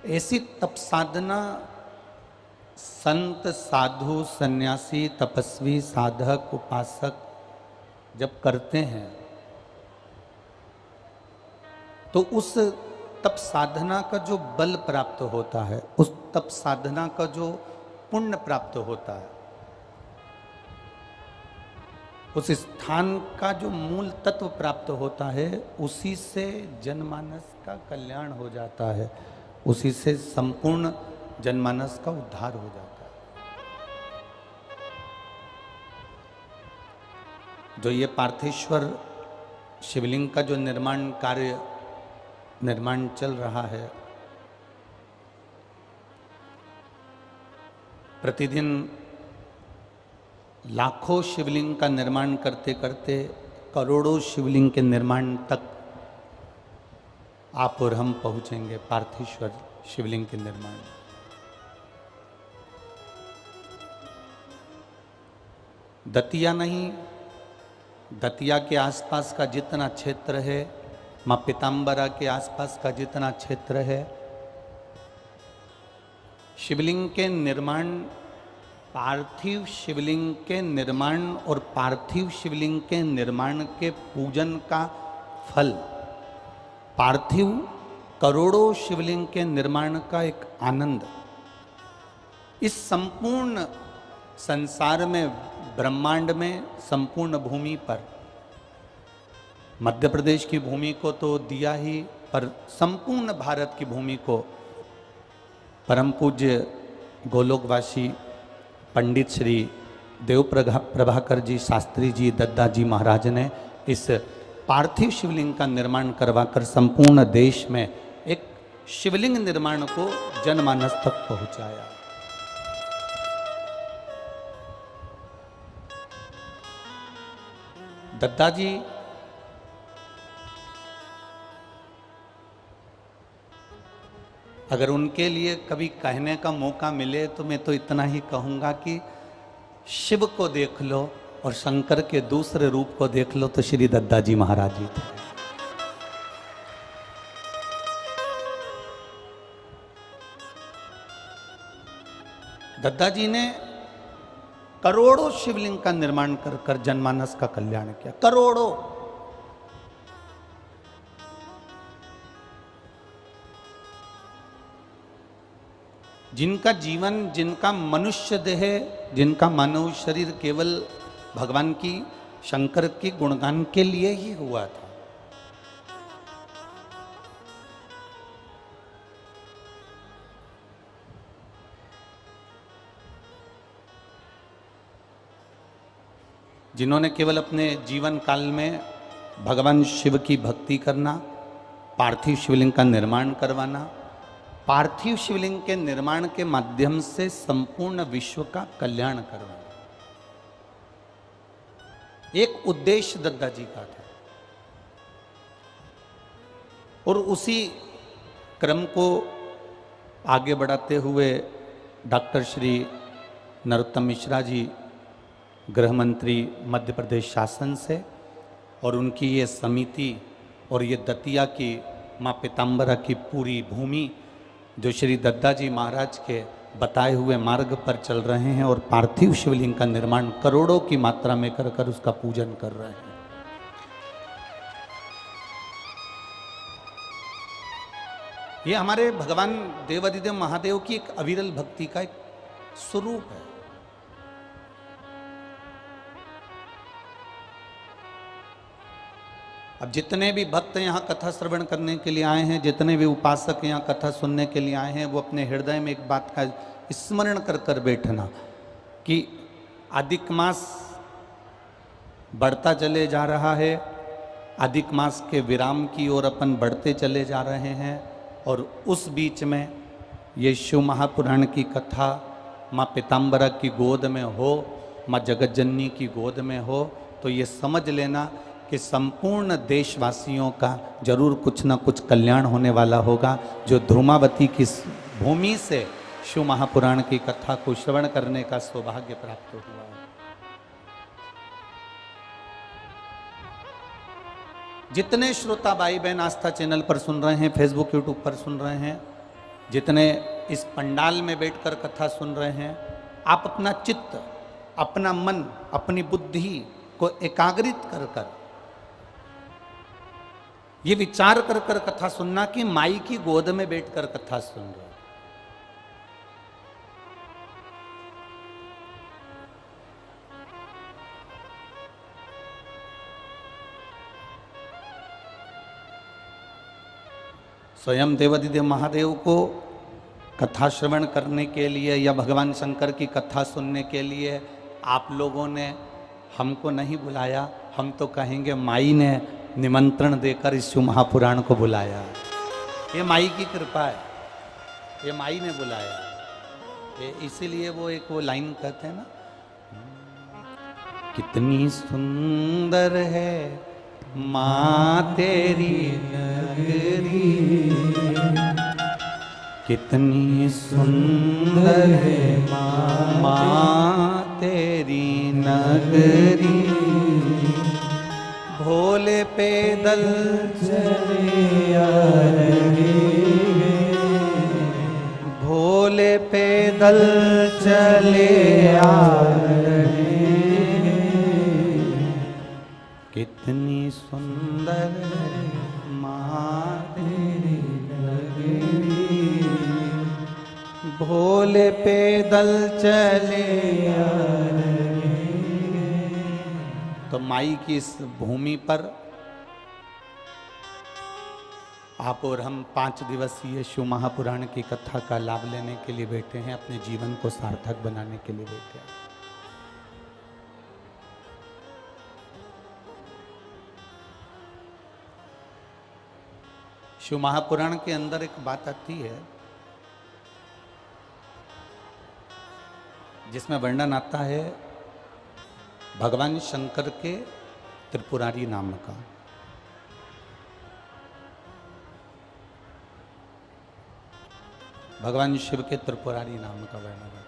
ऐसी तप साधना संत साधु सन्यासी तपस्वी साधक उपासक जब करते हैं तो उस तप साधना का जो बल प्राप्त होता है, उस तप साधना का जो पुण्य प्राप्त होता है, उस स्थान का जो मूल तत्व प्राप्त होता है, उसी से जनमानस का कल्याण हो जाता है, उसी से संपूर्ण जनमानस का उद्धार हो जाता है। जो ये पार्थेश्वर शिवलिंग का जो निर्माण चल रहा है, प्रतिदिन लाखों शिवलिंग का निर्माण करते करते करोड़ों शिवलिंग के निर्माण तक आप और हम पहुंचेंगे। पार्थेश्वर शिवलिंग के निर्माण, दतिया नहीं, दतिया के आसपास का जितना क्षेत्र है, माँ पीताम्बरा के आसपास का जितना क्षेत्र है, शिवलिंग के निर्माण, पार्थिव शिवलिंग के निर्माण और पार्थिव शिवलिंग के निर्माण के पूजन का फल, पार्थिव करोड़ों शिवलिंग के निर्माण का एक आनंद इस संपूर्ण संसार में, ब्रह्मांड में, संपूर्ण भूमि पर, मध्य प्रदेश की भूमि को तो दिया ही, पर संपूर्ण भारत की भूमि को परम पूज्य गोलोकवासी पंडित श्री देव प्रभाकर जी शास्त्री जी दद्दा जी महाराज ने इस पार्थिव शिवलिंग का निर्माण करवाकर संपूर्ण देश में एक शिवलिंग निर्माण को जनमानस तक पहुंचाया। दद्दा जी अगर उनके लिए कभी कहने का मौका मिले तो मैं तो इतना ही कहूंगा कि शिव को देख लो और शंकर के दूसरे रूप को देख लो तो श्री दद्दा जी महाराज जी थे। दद्दा जी ने करोड़ों शिवलिंग का निर्माण कर कर जनमानस का कल्याण किया, करोड़ों। जिनका जीवन, जिनका मनुष्य देह, जिनका मानव शरीर केवल भगवान की, शंकर के गुणगान के लिए ही हुआ था। जिन्होंने केवल अपने जीवन काल में भगवान शिव की भक्ति करना, पार्थिव शिवलिंग का निर्माण करवाना, पार्थिव शिवलिंग के निर्माण के माध्यम से संपूर्ण विश्व का कल्याण करवाना, एक उद्देश्य दद्दा जी का था। और उसी क्रम को आगे बढ़ाते हुए डॉक्टर श्री नरोत्तम मिश्रा जी, गृह मंत्री मध्य प्रदेश शासन से, और उनकी ये समिति और ये दतिया की माँ पीताम्बरा की पूरी भूमि जो श्री दद्दा जी महाराज के बताए हुए मार्ग पर चल रहे हैं और पार्थिव शिवलिंग का निर्माण करोड़ों की मात्रा में कर कर उसका पूजन कर रहे हैं। ये हमारे भगवान देवादिदेव महादेव की एक अविरल भक्ति का एक स्वरूप है। अब जितने भी भक्त यहाँ कथा श्रवण करने के लिए आए हैं, जितने भी उपासक यहाँ कथा सुनने के लिए आए हैं, वो अपने हृदय में एक बात का स्मरण कर कर बैठना कि अधिक मास बढ़ता चले जा रहा है, अधिक मास के विराम की ओर अपन बढ़ते चले जा रहे हैं, और उस बीच में ये शिव महापुराण की कथा माँ पीताम्बरा की गोद में हो, माँ जगत जननी की गोद में हो, तो ये समझ लेना कि संपूर्ण देशवासियों का जरूर कुछ न कुछ कल्याण होने वाला होगा। जो ध्रुमावती की भूमि से शिव महापुराण की कथा को श्रवण करने का सौभाग्य प्राप्त हुआ है। जितने श्रोता भाई बहन आस्था चैनल पर सुन रहे हैं, फेसबुक यूट्यूब पर सुन रहे हैं, जितने इस पंडाल में बैठकर कथा सुन रहे हैं, आप अपना चित्त, अपना मन, अपनी बुद्धि को एकाग्रित कर कर ये विचार कर कर कथा सुनना कि माई की गोद में बैठकर कथा सुन रहे। स्वयं देवादिदेव महादेव को कथा श्रवण करने के लिए या भगवान शंकर की कथा सुनने के लिए आप लोगों ने हमको नहीं बुलाया, हम तो कहेंगे माई ने निमंत्रण देकर इस शिव महापुराण को बुलाया। ये माई की कृपा है, ये माई ने बुलाया। ये इसीलिए वो लाइन कहते हैं ना, कितनी सुंदर है माँ तेरी नगरी, कितनी सुंदर है माँ तेरी नगरी, भोले पैदल चले आ रहे, भोले पैदल चले आ रहे, कितनी सुंदर माँ तेरी नगरी, भोले पैदल चले आ रहे। तो माई की इस भूमि पर आप और हम 5 दिवसीय शिव महापुराण की कथा का लाभ लेने के लिए बैठे हैं, अपने जीवन को सार्थक बनाने के लिए बैठे हैं। शिव महापुराण के अंदर एक बात आती है जिसमें वर्णन आता है भगवान शंकर के त्रिपुरारी नाम का। भगवान शिव के त्रिपुरारी नाम का वर्णन आता है।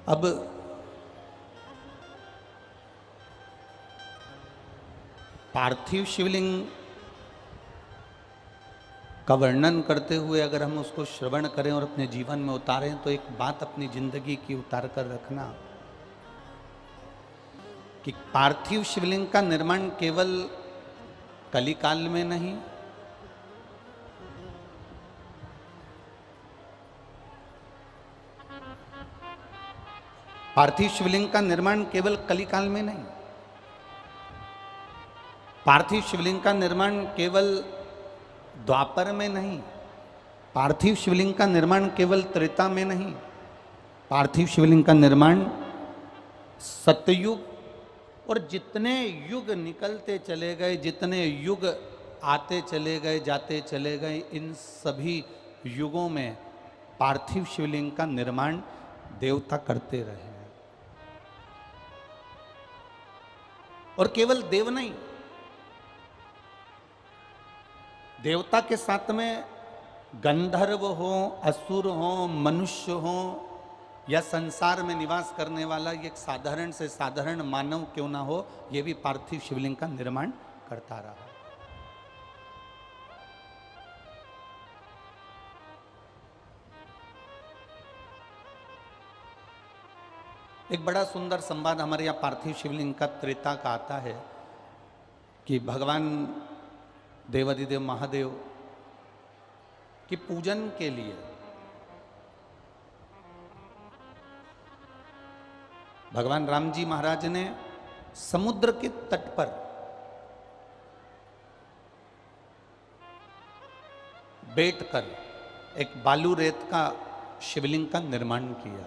अब पार्थिव शिवलिंग का वर्णन करते हुए अगर हम उसको श्रवण करें और अपने जीवन में उतारें तो एक बात अपनी जिंदगी की उतार कर रखना कि पार्थिव शिवलिंग का निर्माण केवल कलिकाल में नहीं, पार्थिव शिवलिंग का निर्माण केवल कलिकाल में नहीं, पार्थिव शिवलिंग का निर्माण केवल द्वापर में नहीं, पार्थिव शिवलिंग का निर्माण केवल त्रेता में नहीं, पार्थिव शिवलिंग का निर्माण सतयुग और जितने युग निकलते चले गए, जितने युग आते चले गए, जाते चले गए, इन सभी युगों में पार्थिव शिवलिंग का निर्माण देवता करते रहे हैं। और केवल देव नहीं, देवता के साथ में गंधर्व हो, असुर हो, मनुष्य हो या संसार में निवास करने वाला एक साधारण से साधारण मानव क्यों ना हो, यह भी पार्थिव शिवलिंग का निर्माण करता रहा। एक बड़ा सुंदर संवाद हमारे यहाँ पार्थिव शिवलिंग का त्रेता का आता है कि भगवान देवादिदेव महादेव की पूजन के लिए भगवान राम जी महाराज ने समुद्र के तट पर बैठकर एक बालू रेत का शिवलिंग का निर्माण किया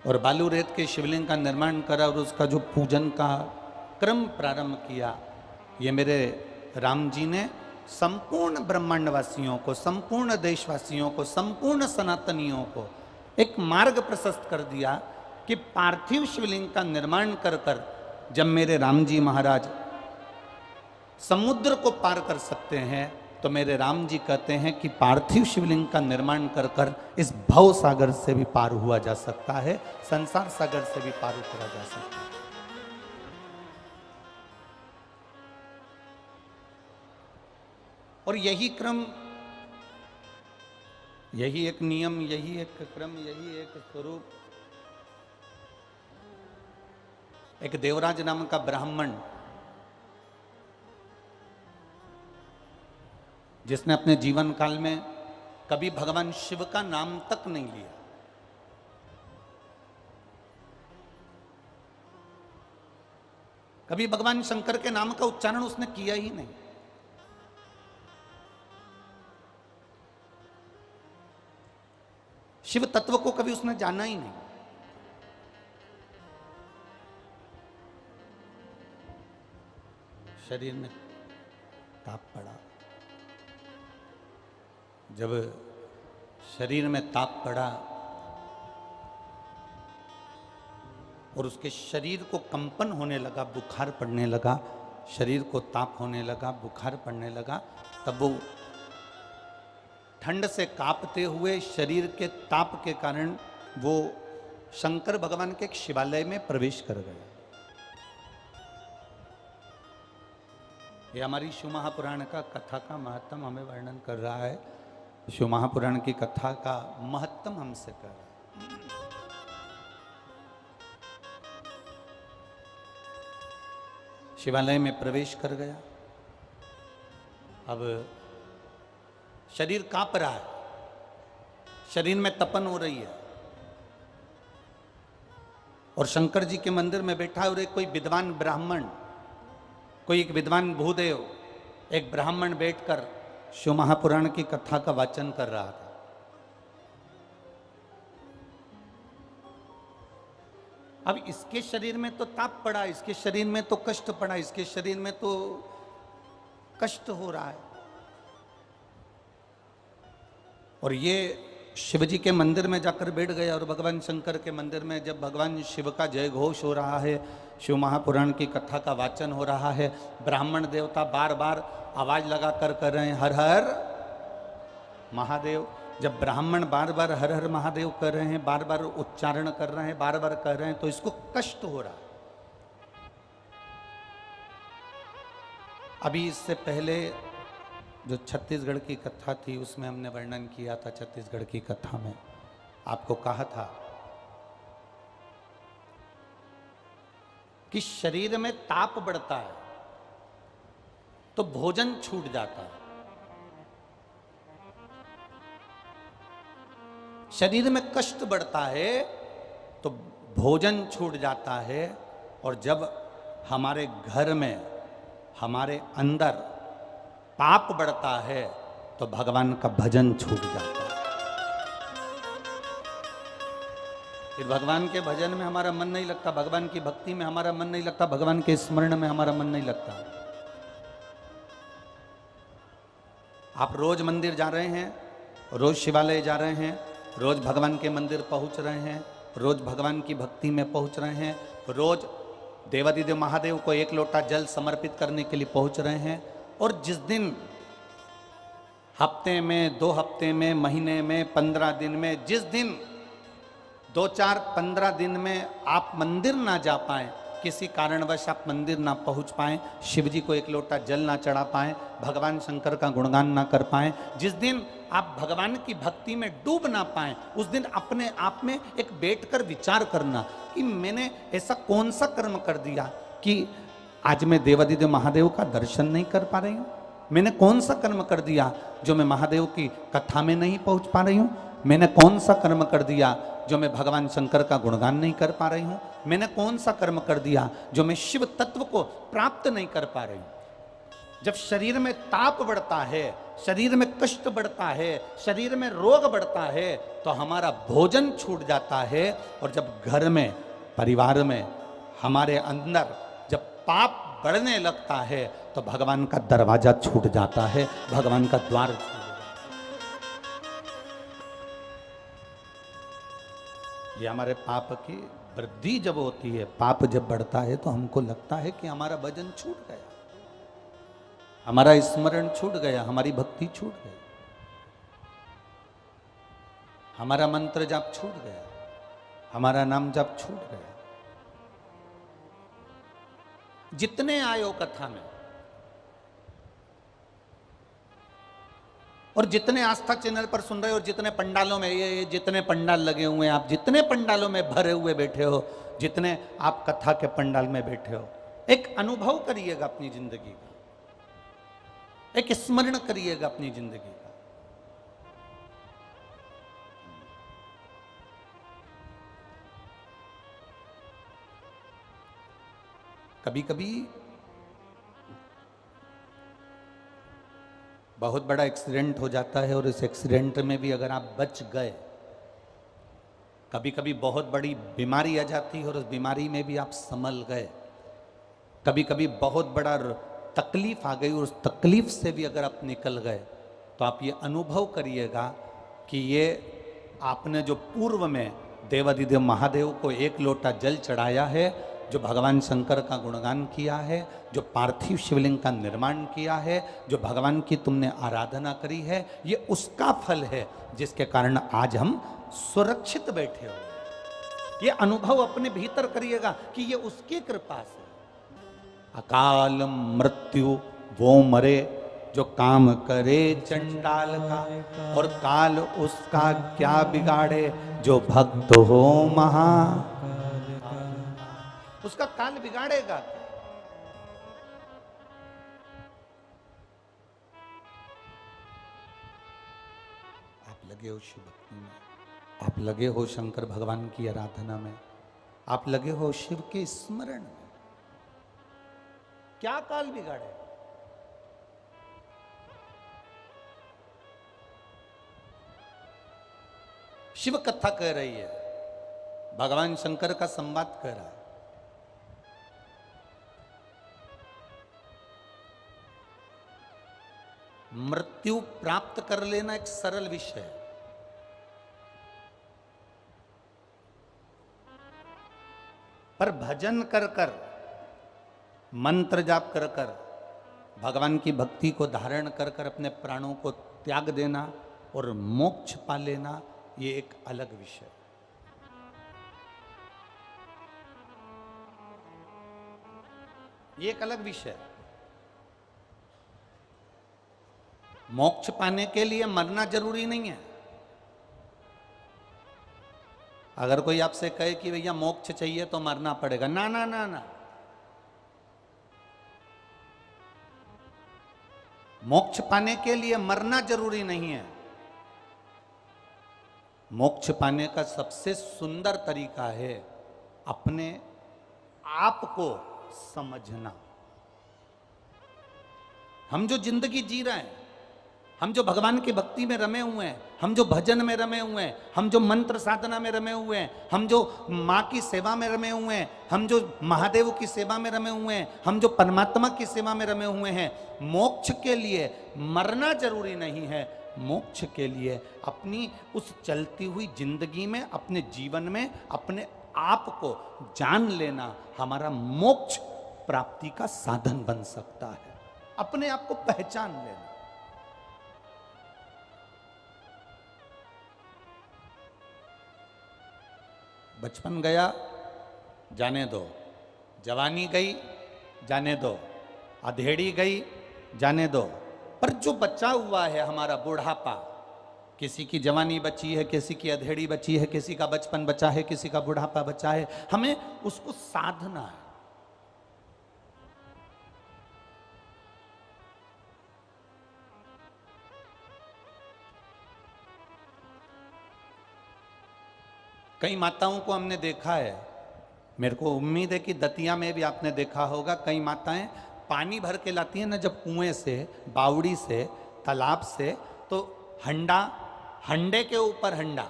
और बालू रेत के शिवलिंग का निर्माण करा और उसका जो पूजन का क्रम प्रारंभ किया, ये मेरे राम जी ने संपूर्ण ब्रह्मांडवासियों को, संपूर्ण देशवासियों को, संपूर्ण सनातनियों को एक मार्ग प्रशस्त कर दिया कि पार्थिव शिवलिंग का निर्माण कर कर जब मेरे राम जी महाराज समुद्र को पार कर सकते हैं तो मेरे राम जी कहते हैं कि पार्थिव शिवलिंग का निर्माण कर कर इस भव सागर से भी पार हुआ जा सकता है, संसार सागर से भी पार उतरा जा सकता है। और यही क्रम, यही एक नियम, यही एक क्रम, यही एक स्वरूप, एक देवराज नाम का ब्राह्मण जिसने अपने जीवन काल में कभी भगवान शिव का नाम तक नहीं लिया, कभी भगवान शंकर के नाम का उच्चारण उसने किया ही नहीं। शिव तत्व को कभी उसने जाना ही नहीं। शरीर में ताप पड़ा, जब शरीर में ताप पड़ा और उसके शरीर को कंपन होने लगा, बुखार पड़ने लगा, शरीर को ताप होने लगा, बुखार पड़ने लगा, तब वो ठंड से कांपते हुए शरीर के ताप के कारण वो शंकर भगवान के एक शिवालय में प्रवेश कर गया। ये हमारी शिव महापुराण का कथा का महत्तम हमें वर्णन कर रहा है। शिव महापुराण की कथा का महत्तम हमसे कर रहा है। शिवालय में प्रवेश कर गया। अब शरीर कांप रहा है, शरीर में तपन हो रही है, और शंकर जी के मंदिर में बैठा है और एक कोई विद्वान ब्राह्मण, कोई एक विद्वान भूदेव, एक ब्राह्मण बैठकर शिव महापुराण की कथा का वाचन कर रहा था। अब इसके शरीर में तो ताप पड़ा, इसके शरीर में तो कष्ट पड़ा, इसके शरीर में तो कष्ट हो रहा है, और ये शिव जी के मंदिर में जाकर बैठ गया। और भगवान शंकर के मंदिर में जब भगवान शिव का जय घोष हो रहा है, शिव महापुराण की कथा का वाचन हो रहा है, ब्राह्मण देवता बार बार आवाज लगाकर कर रहे हैं हर हर महादेव। जब ब्राह्मण बार बार हर हर महादेव कर रहे हैं, बार बार उच्चारण कर रहे हैं, बार बार कर रहे हैं, तो इसको कष्ट हो रहा है। अभी इससे पहले जो छत्तीसगढ़ की कथा थी उसमें हमने वर्णन किया था, छत्तीसगढ़ की कथा में आपको कहा था कि शरीर में ताप बढ़ता है तो भोजन छूट जाता है, शरीर में कष्ट बढ़ता है तो भोजन छूट जाता है, और जब हमारे घर में, हमारे अंदर पाप बढ़ता है तो भगवान का भजन छूट जाता है। फिर भगवान के भजन में हमारा मन नहीं लगता, भगवान की भक्ति में हमारा मन नहीं लगता, भगवान के स्मरण में हमारा मन नहीं लगता। आप रोज मंदिर जा रहे हैं, रोज शिवालय जा रहे हैं, रोज भगवान के मंदिर पहुंच रहे हैं, रोज भगवान की भक्ति में पहुंच रहे हैं, रोज देवादिदेव महादेव को एक लोटा जल समर्पित करने के लिए पहुंच रहे हैं, और जिस दिन हफ्ते में, 2 हफ्ते में, महीने में, 15 दिन में, जिस दिन 2, 4, 15 दिन में आप मंदिर ना जा पाए, किसी कारणवश आप मंदिर ना पहुंच पाए, शिव जी को एक लोटा जल ना चढ़ा पाए, भगवान शंकर का गुणगान ना कर पाए, जिस दिन आप भगवान की भक्ति में डूब ना पाए, उस दिन अपने आप में एक बैठकर विचार करना कि मैंने ऐसा कौन सा कर्म कर दिया कि आज मैं देवादिदेव महादेव का दर्शन नहीं कर पा रही हूँ। मैंने कौन सा कर्म कर दिया जो मैं महादेव की कथा में नहीं पहुंच पा रही हूँ। मैंने कौन सा कर्म कर दिया जो मैं भगवान शंकर का गुणगान नहीं कर पा रही हूँ। मैंने कौन सा कर्म कर दिया जो मैं शिव तत्व को प्राप्त नहीं कर पा रही हूँ। जब शरीर में ताप बढ़ता है, शरीर में कष्ट बढ़ता है, शरीर में रोग बढ़ता है, तो हमारा भोजन छूट जाता है। और जब घर में, परिवार में, हमारे अंदर जब पाप बढ़ने लगता है तो भगवान का दरवाजा छूट जाता है, भगवान का द्वार छूट जाता है। ये हमारे पाप की वृद्धि जब होती है, पाप जब बढ़ता है तो हमको लगता है कि हमारा भजन छूट गया, हमारा स्मरण छूट गया, हमारी भक्ति छूट गई, हमारा मंत्र जाप छूट गया, हमारा नाम जाप छूट गया। जितने आयो कथा में और जितने आस्था चैनल पर सुन रहे हो और जितने पंडालों में ये जितने पंडाल लगे हुए हैं, आप जितने पंडालों में भरे हुए बैठे हो, जितने आप कथा के पंडाल में बैठे हो, एक अनुभव करिएगा अपनी जिंदगी का, एक स्मरण करिएगा अपनी जिंदगी का। कभी कभी बहुत बड़ा एक्सीडेंट हो जाता है और इस एक्सीडेंट में भी अगर आप बच गए, कभी कभी बहुत बड़ी बीमारी आ जाती है और उस बीमारी में भी आप संभल गए, कभी कभी बहुत बड़ा तकलीफ आ गई और उस तकलीफ से भी अगर आप निकल गए, तो आप ये अनुभव करिएगा कि ये आपने जो पूर्व में देवाधिदेव महादेव को एक लोटा जल चढ़ाया है, जो भगवान शंकर का गुणगान किया है, जो पार्थिव शिवलिंग का निर्माण किया है, जो भगवान की तुमने आराधना करी है, ये उसका फल है जिसके कारण आज हम सुरक्षित बैठे हो। ये अनुभव अपने भीतर करिएगा कि ये उसकी कृपा से। अकाल मृत्यु वो मरे जो काम करे चंडाल का, और काल उसका क्या बिगाड़े जो भक्त हो महा। उसका काल बिगाड़ेगा। आप लगे हो शिव भक्ति में, आप लगे हो शंकर भगवान की आराधना में, आप लगे हो शिव के स्मरण में, क्या काल बिगाड़े? शिव कथा कह रही है, भगवान शंकर का संवाद कह रहा है। मृत्यु प्राप्त कर लेना एक सरल विषय है, पर भजन कर कर, मंत्र जाप कर कर, भगवान की भक्ति को धारण कर कर अपने प्राणों को त्याग देना और मोक्ष पा लेना, ये एक अलग विषय। ये एक अलग विषय। मोक्ष पाने के लिए मरना जरूरी नहीं है। अगर कोई आपसे कहे कि भैया मोक्ष चाहिए तो मरना पड़ेगा, ना ना ना ना, मोक्ष पाने के लिए मरना जरूरी नहीं है। मोक्ष पाने का सबसे सुंदर तरीका है अपने आप को समझना। हम जो जिंदगी जी रहे हैं, हम जो भगवान की भक्ति में रमे हुए हैं, हम जो भजन में रमे हुए हैं, हम जो मंत्र साधना में रमे हुए हैं, हम जो माँ की सेवा में रमे हुए हैं, हम जो महादेव की सेवा में रमे हुए हैं, हम जो परमात्मा की सेवा में रमे हुए हैं, मोक्ष के लिए मरना जरूरी नहीं है। मोक्ष के लिए अपनी उस चलती हुई जिंदगी में, अपने जीवन में अपने आप को जान लेना हमारा मोक्ष प्राप्ति का साधन बन सकता है। अपने आप को पहचान लेना। बचपन गया जाने दो, जवानी गई जाने दो, अधेड़ी गई जाने दो, पर जो बचा हुआ है हमारा बुढ़ापा, किसी की जवानी बची है, किसी की अधेड़ी बची है, किसी का बचपन बचा है, किसी का बुढ़ापा बचा है, हमें उसको साधना है। कई माताओं को हमने देखा है, मेरे को उम्मीद है कि दतिया में भी आपने देखा होगा, कई माताएं पानी भर के लाती हैं ना जब कुएं से, बावड़ी से, तालाब से, तो हंडे के ऊपर हंडा,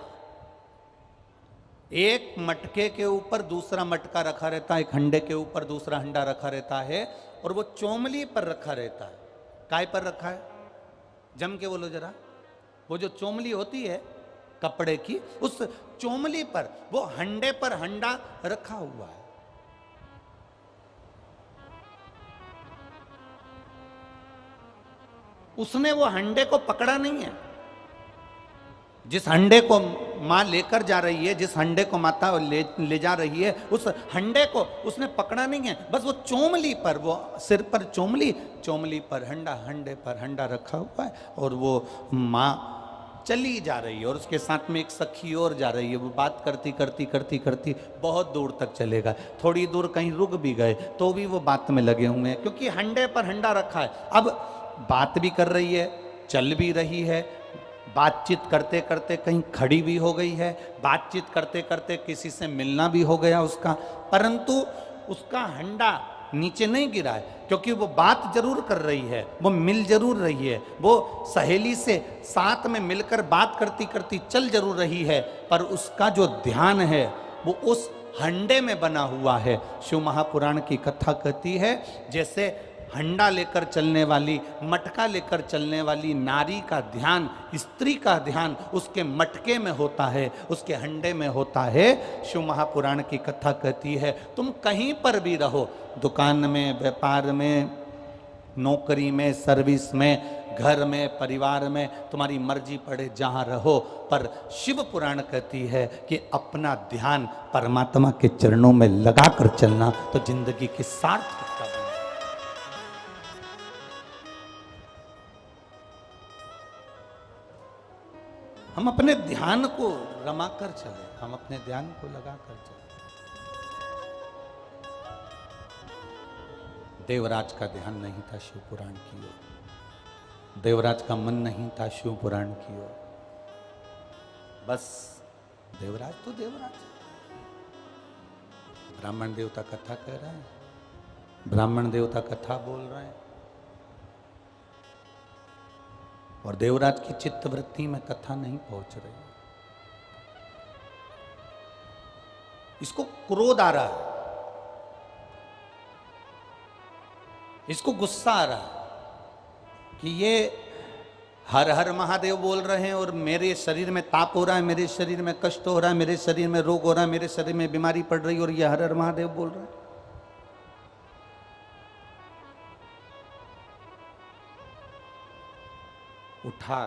एक मटके के ऊपर दूसरा मटका रखा रहता है, एक हंडे के ऊपर दूसरा हंडा रखा रहता है, और वो चोमली पर रखा रहता है। काय पर रखा है? जम के बोलो जरा। वो जो चोमली होती है कपड़े की, उस चोमली पर, वो हंडे पर हंडा रखा हुआ है। उसने वो हंडे को पकड़ा नहीं है। जिस हंडे को माँ लेकर जा रही है, जिस हंडे को माता ले जा रही है, उस हंडे को उसने पकड़ा नहीं है, बस वो चोमली पर, वो सिर पर चोमली पर हंडा, हंडे पर हंडा रखा हुआ है, और वो माँ चली जा रही है और उसके साथ में एक सखी और जा रही है। वो बात करती करती करती करती बहुत दूर तक चलेगा, थोड़ी दूर कहीं रुक भी गए तो भी वो बात में लगे हुए हैं, क्योंकि हंडे पर हंडा रखा है। अब बात भी कर रही है, चल भी रही है, बातचीत करते करते कहीं खड़ी भी हो गई है, बातचीत करते करते किसी से मिलना भी हो गया उसका, परंतु उसका हंडा नीचे नहीं गिरा है, क्योंकि वो बात जरूर कर रही है, वो मिल जरूर रही है, वो सहेली से साथ में मिलकर बात करती करती चल जरूर रही है, पर उसका जो ध्यान है वो उस हंडे में बना हुआ है। शिव महापुराण की कथा कहती है, जैसे हंडा लेकर चलने वाली, मटका लेकर चलने वाली नारी का ध्यान, स्त्री का ध्यान उसके मटके में होता है, उसके हंडे में होता है। शिव महापुराण की कथा कहती है, तुम कहीं पर भी रहो, दुकान में, व्यापार में, नौकरी में, सर्विस में, घर में, परिवार में, तुम्हारी मर्जी पड़े जहाँ रहो, पर शिव पुराण कहती है कि अपना ध्यान परमात्मा के चरणों में लगाकर चलना तो जिंदगी की सार्थकता बने। हम अपने ध्यान को रमाकर चले, हम अपने ध्यान को लगाकर चले। देवराज का ध्यान नहीं था शिव पुराण की ओर, देवराज का मन नहीं था शिव पुराण की ओर, बस देवराज तो देवराज। ब्राह्मण देवता कथा कह रहे हैं, ब्राह्मण देवता कथा बोल रहे हैं, और देवराज की चित्तवृत्ति में कथा नहीं पहुंच रही। इसको क्रोध आ रहा है, इसको गुस्सा आ रहा है कि ये हर हर महादेव बोल रहे हैं और मेरे शरीर में ताप हो रहा है, मेरे शरीर में कष्ट हो रहा है, मेरे शरीर में रोग हो रहा है, मेरे शरीर में बीमारी पड़ रही है, और ये हर हर महादेव बोल रहे हैं। उठा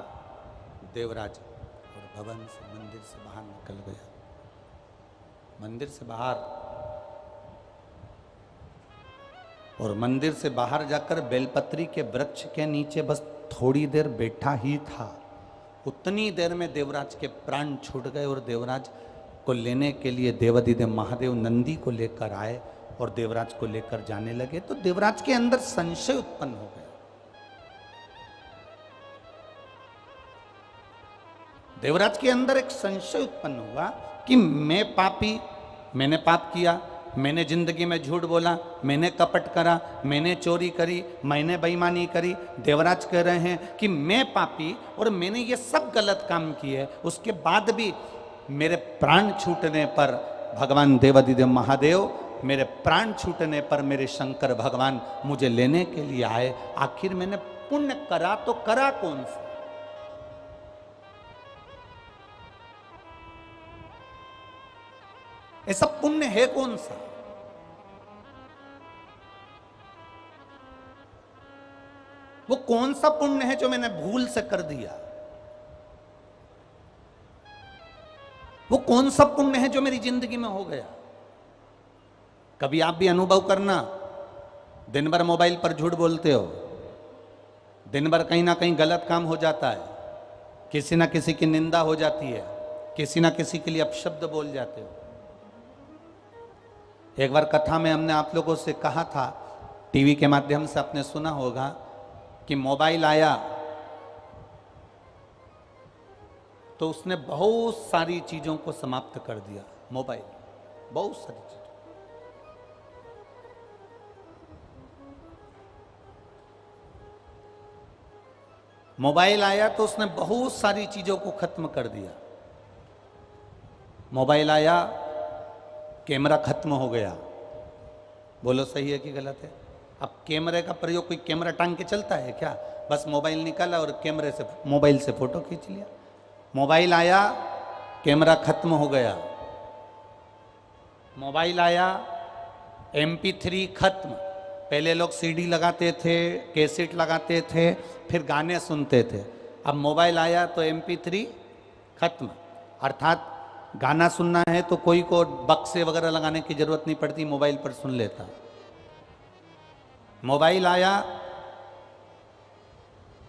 देवराज और भवन से, मंदिर से बाहर निकल गया। मंदिर से बाहर, और मंदिर से बाहर जाकर बेलपत्री के वृक्ष के नीचे बस थोड़ी देर बैठा ही था, उतनी देर में देवराज के प्राण छूट गए, और देवराज को लेने के लिए देवाधिदेव महादेव नंदी को लेकर आए और देवराज को लेकर जाने लगे। तो देवराज के अंदर संशय उत्पन्न हो गया। देवराज के अंदर एक संशय उत्पन्न हुआ कि मैं पापी, मैंने पाप किया, मैंने जिंदगी में झूठ बोला, मैंने कपट करा, मैंने चोरी करी, मैंने बेईमानी करी। देवराज कह रहे हैं कि मैं पापी और मैंने ये सब गलत काम किए, उसके बाद भी मेरे प्राण छूटने पर भगवान देवाधिदेव महादेव, मेरे प्राण छूटने पर मेरे शंकर भगवान मुझे लेने के लिए आए। आखिर मैंने पुण्य करा तो करा कौन सा? ऐसा पुण्य है कौन सा? वो कौन सा पुण्य है जो मैंने भूल से कर दिया? वो कौन सा पुण्य है जो मेरी जिंदगी में हो गया? कभी आप भी अनुभव करना, दिन भर मोबाइल पर झूठ बोलते हो, दिन भर कहीं ना कहीं गलत काम हो जाता है, किसी ना किसी की निंदा हो जाती है, किसी ना किसी के लिए अपशब्द बोल जाते हो। एक बार कथा में हमने आप लोगों से कहा था, टीवी के माध्यम से आपने सुना होगा कि मोबाइल आया तो उसने बहुत सारी चीजों को समाप्त कर दिया। मोबाइल बहुत सारी चीजें, मोबाइल आया तो उसने बहुत सारी चीजों को खत्म कर दिया। मोबाइल आया, कैमरा खत्म हो गया। बोलो सही है कि गलत है? अब कैमरे का प्रयोग, कोई कैमरा टांग के चलता है क्या? बस मोबाइल निकाला और कैमरे से, मोबाइल से फोटो खींच लिया। मोबाइल आया, कैमरा खत्म हो गया। मोबाइल आया, MP3 खत्म। पहले लोग CD लगाते थे, कैसेट लगाते थे, फिर गाने सुनते थे। अब मोबाइल आया तो MP3 खत्म। अर्थात गाना सुनना है तो कोई को बक्से वगैरह लगाने की जरूरत नहीं पड़ती, मोबाइल पर सुन लेता। मोबाइल आया,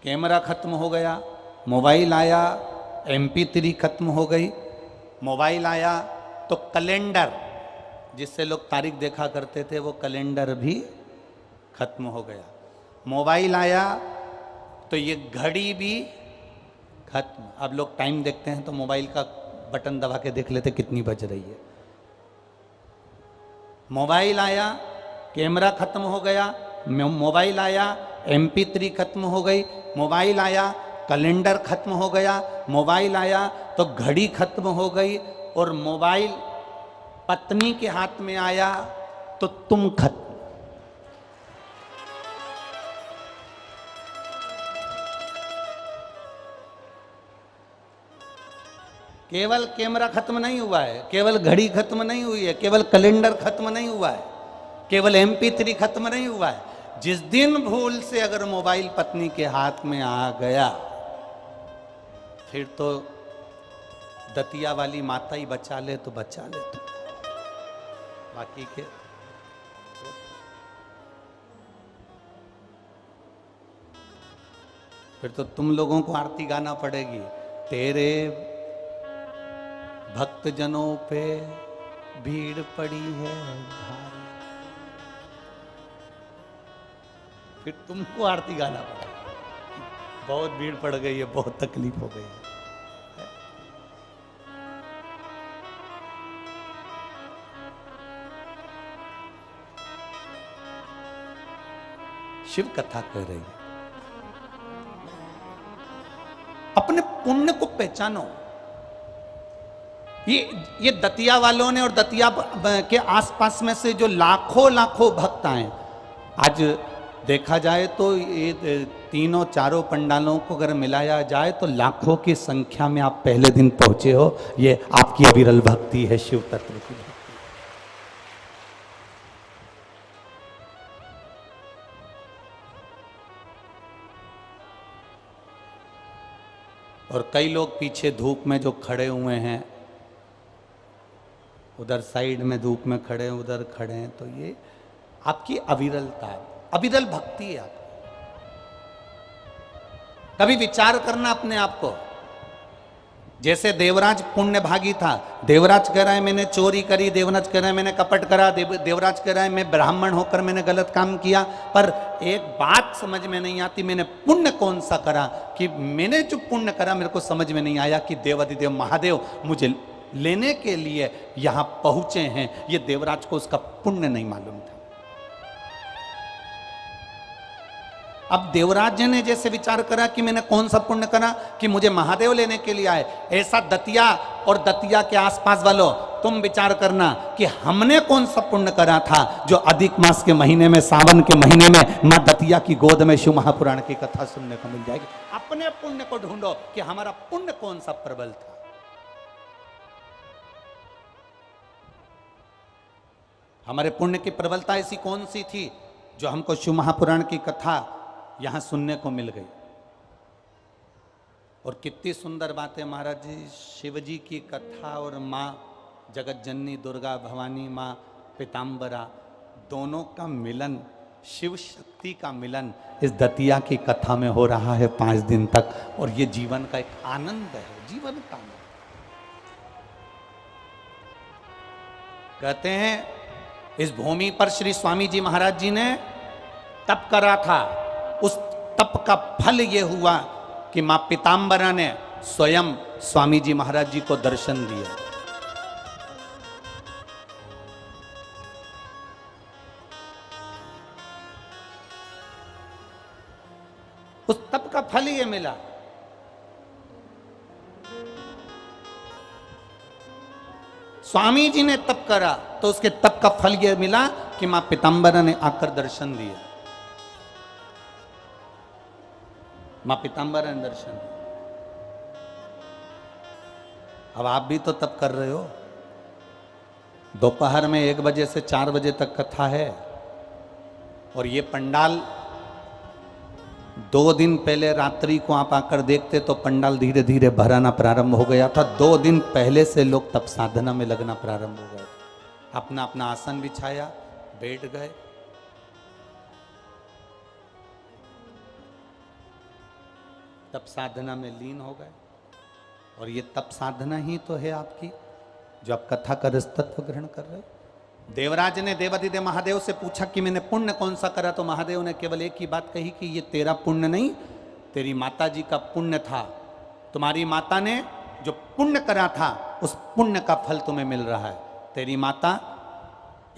कैमरा खत्म हो गया, मोबाइल आया, MP3 खत्म हो गई, मोबाइल आया तो कैलेंडर जिससे लोग तारीख देखा करते थे वो कैलेंडर भी खत्म हो गया। मोबाइल आया तो ये घड़ी भी खत्म। अब लोग टाइम देखते हैं तो मोबाइल का बटन दबा के देख लेते कितनी बज रही है। मोबाइल आया, कैमरा खत्म हो गया, मोबाइल आया, MP3 खत्म हो गई, मोबाइल आया, कैलेंडर खत्म हो गया, मोबाइल आया तो घड़ी खत्म हो गई, और मोबाइल पत्नी के हाथ में आया तो तुम खत्म। केवल कैमरा खत्म नहीं हुआ है, केवल घड़ी खत्म नहीं हुई है, केवल कैलेंडर खत्म नहीं हुआ है, केवल MP3 खत्म नहीं हुआ है। जिस दिन भूल से अगर मोबाइल पत्नी के हाथ में आ गया फिर तो दतिया वाली माता ही बचा ले तो बचा ले, तो बाकी के फिर तो तुम लोगों को आरती गाना पड़ेगी। तेरे भक्त जनों पे भीड़ पड़ी है भारी, फिर तुमको आरती गाना पड़ेगा। बहुत भीड़ पड़ गई है, बहुत तकलीफ हो गई है। शिव कथा कह रही है, अपने पुण्य को पहचानो। ये दतिया वालों ने और दतिया के आसपास में से जो लाखों लाखों भक्त आए, आज देखा जाए तो ये तीनों चारों पंडालों को अगर मिलाया जाए तो लाखों की संख्या में आप पहले दिन पहुंचे हो। ये आपकी अविरल भक्ति है, शिव तत्व की भक्ति। और कई लोग पीछे धूप में जो खड़े हुए हैं, उधर साइड में धूप में खड़े हैं, उधर खड़े हैं, तो ये आपकी अविरलता है, अविरल भक्ति है। आप कभी विचार करना अपने आप को। जैसे देवराज पुण्य भागी था, देवराज कह रहा है मैंने चोरी करी, देवराज कह रहा है मैंने कपट करा, देवराज कह रहा है मैं ब्राह्मण होकर मैंने गलत काम किया, पर एक बात समझ में नहीं आती, मैंने पुण्य कौन सा करा कि मैंने जो पुण्य करा मेरे को समझ में नहीं आया कि देवाधिदेव महादेव मुझे लेने के लिए यहां पहुंचे हैं। ये देवराज को उसका पुण्य नहीं मालूम था। अब देवराज ने जैसे विचार करा कि मैंने कौन सा पुण्य करा कि मुझे महादेव लेने के लिए आए, ऐसा दतिया और दतिया के आसपास वालों तुम विचार करना कि हमने कौन सा पुण्य करा था जो अधिक मास के महीने में, सावन के महीने में मां दतिया की गोद में शिव महापुराण की कथा सुनने को मिल जाएगी। अपने पुण्य को ढूंढो कि हमारा पुण्य कौन सा प्रबल था। हमारे पुण्य की प्रबलता ऐसी कौन सी थी जो हमको शिव महापुराण की कथा यहां सुनने को मिल गई। और कितनी सुंदर बात है महाराज जी, शिव जी की कथा और माँ जगत जननी दुर्गा भवानी, माँ पीताम्बरा, दोनों का मिलन, शिव शक्ति का मिलन इस दतिया की कथा में हो रहा है 5 दिन तक। और ये जीवन का एक आनंद है, जीवन का आनंद। कहते हैं इस भूमि पर श्री स्वामी जी महाराज जी ने तप करा था। उस तप का फल ये हुआ कि मां पीताम्बरा ने स्वयं स्वामी जी महाराज जी को दर्शन दिया। उस तप का फल ये मिला। स्वामी जी ने तप करा तो उसके तप का फल यह मिला कि मां पीताम्बरा ने आकर दर्शन दिया। मां पीताम्बरा ने दर्शन दिया। अब आप भी तो तप कर रहे हो। दोपहर में 1 बजे से 4 बजे तक कथा है और ये पंडाल 2 दिन पहले रात्रि को आप आकर देखते तो पंडाल धीरे धीरे भराना प्रारंभ हो गया था। 2 दिन पहले से लोग तप साधना में लगना प्रारंभ हो गए। अपना अपना आसन बिछाया, बैठ गए। तप साधना में लीन हो गए। और ये तप साधना ही तो है आपकी, जो आप कथा का रसतत्व ग्रहण कर रहे हो। देवराज ने देवाधिदेव महादेव से पूछा कि मैंने पुण्य कौन सा करा, तो महादेव ने केवल एक ही बात कही कि ये तेरा पुण्य नहीं, तेरी माता जी का पुण्य था। तुम्हारी माता ने जो पुण्य करा था उस पुण्य का फल तुम्हें मिल रहा है। तेरी माता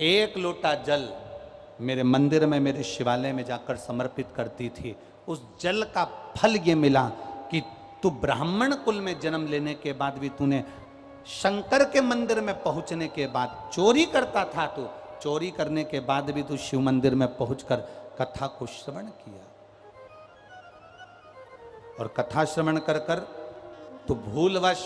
1 लोटा जल मेरे मंदिर में, मेरे शिवालय में जाकर समर्पित करती थी। उस जल का फल ये मिला कि तू ब्राह्मण कुल में जन्म लेने के बाद भी तूने शंकर के मंदिर में पहुंचने के बाद चोरी करता था, तो चोरी करने के बाद भी तू शिव मंदिर में पहुंचकर कथा को श्रवण किया। और कथा श्रवण कर कर तू भूलवश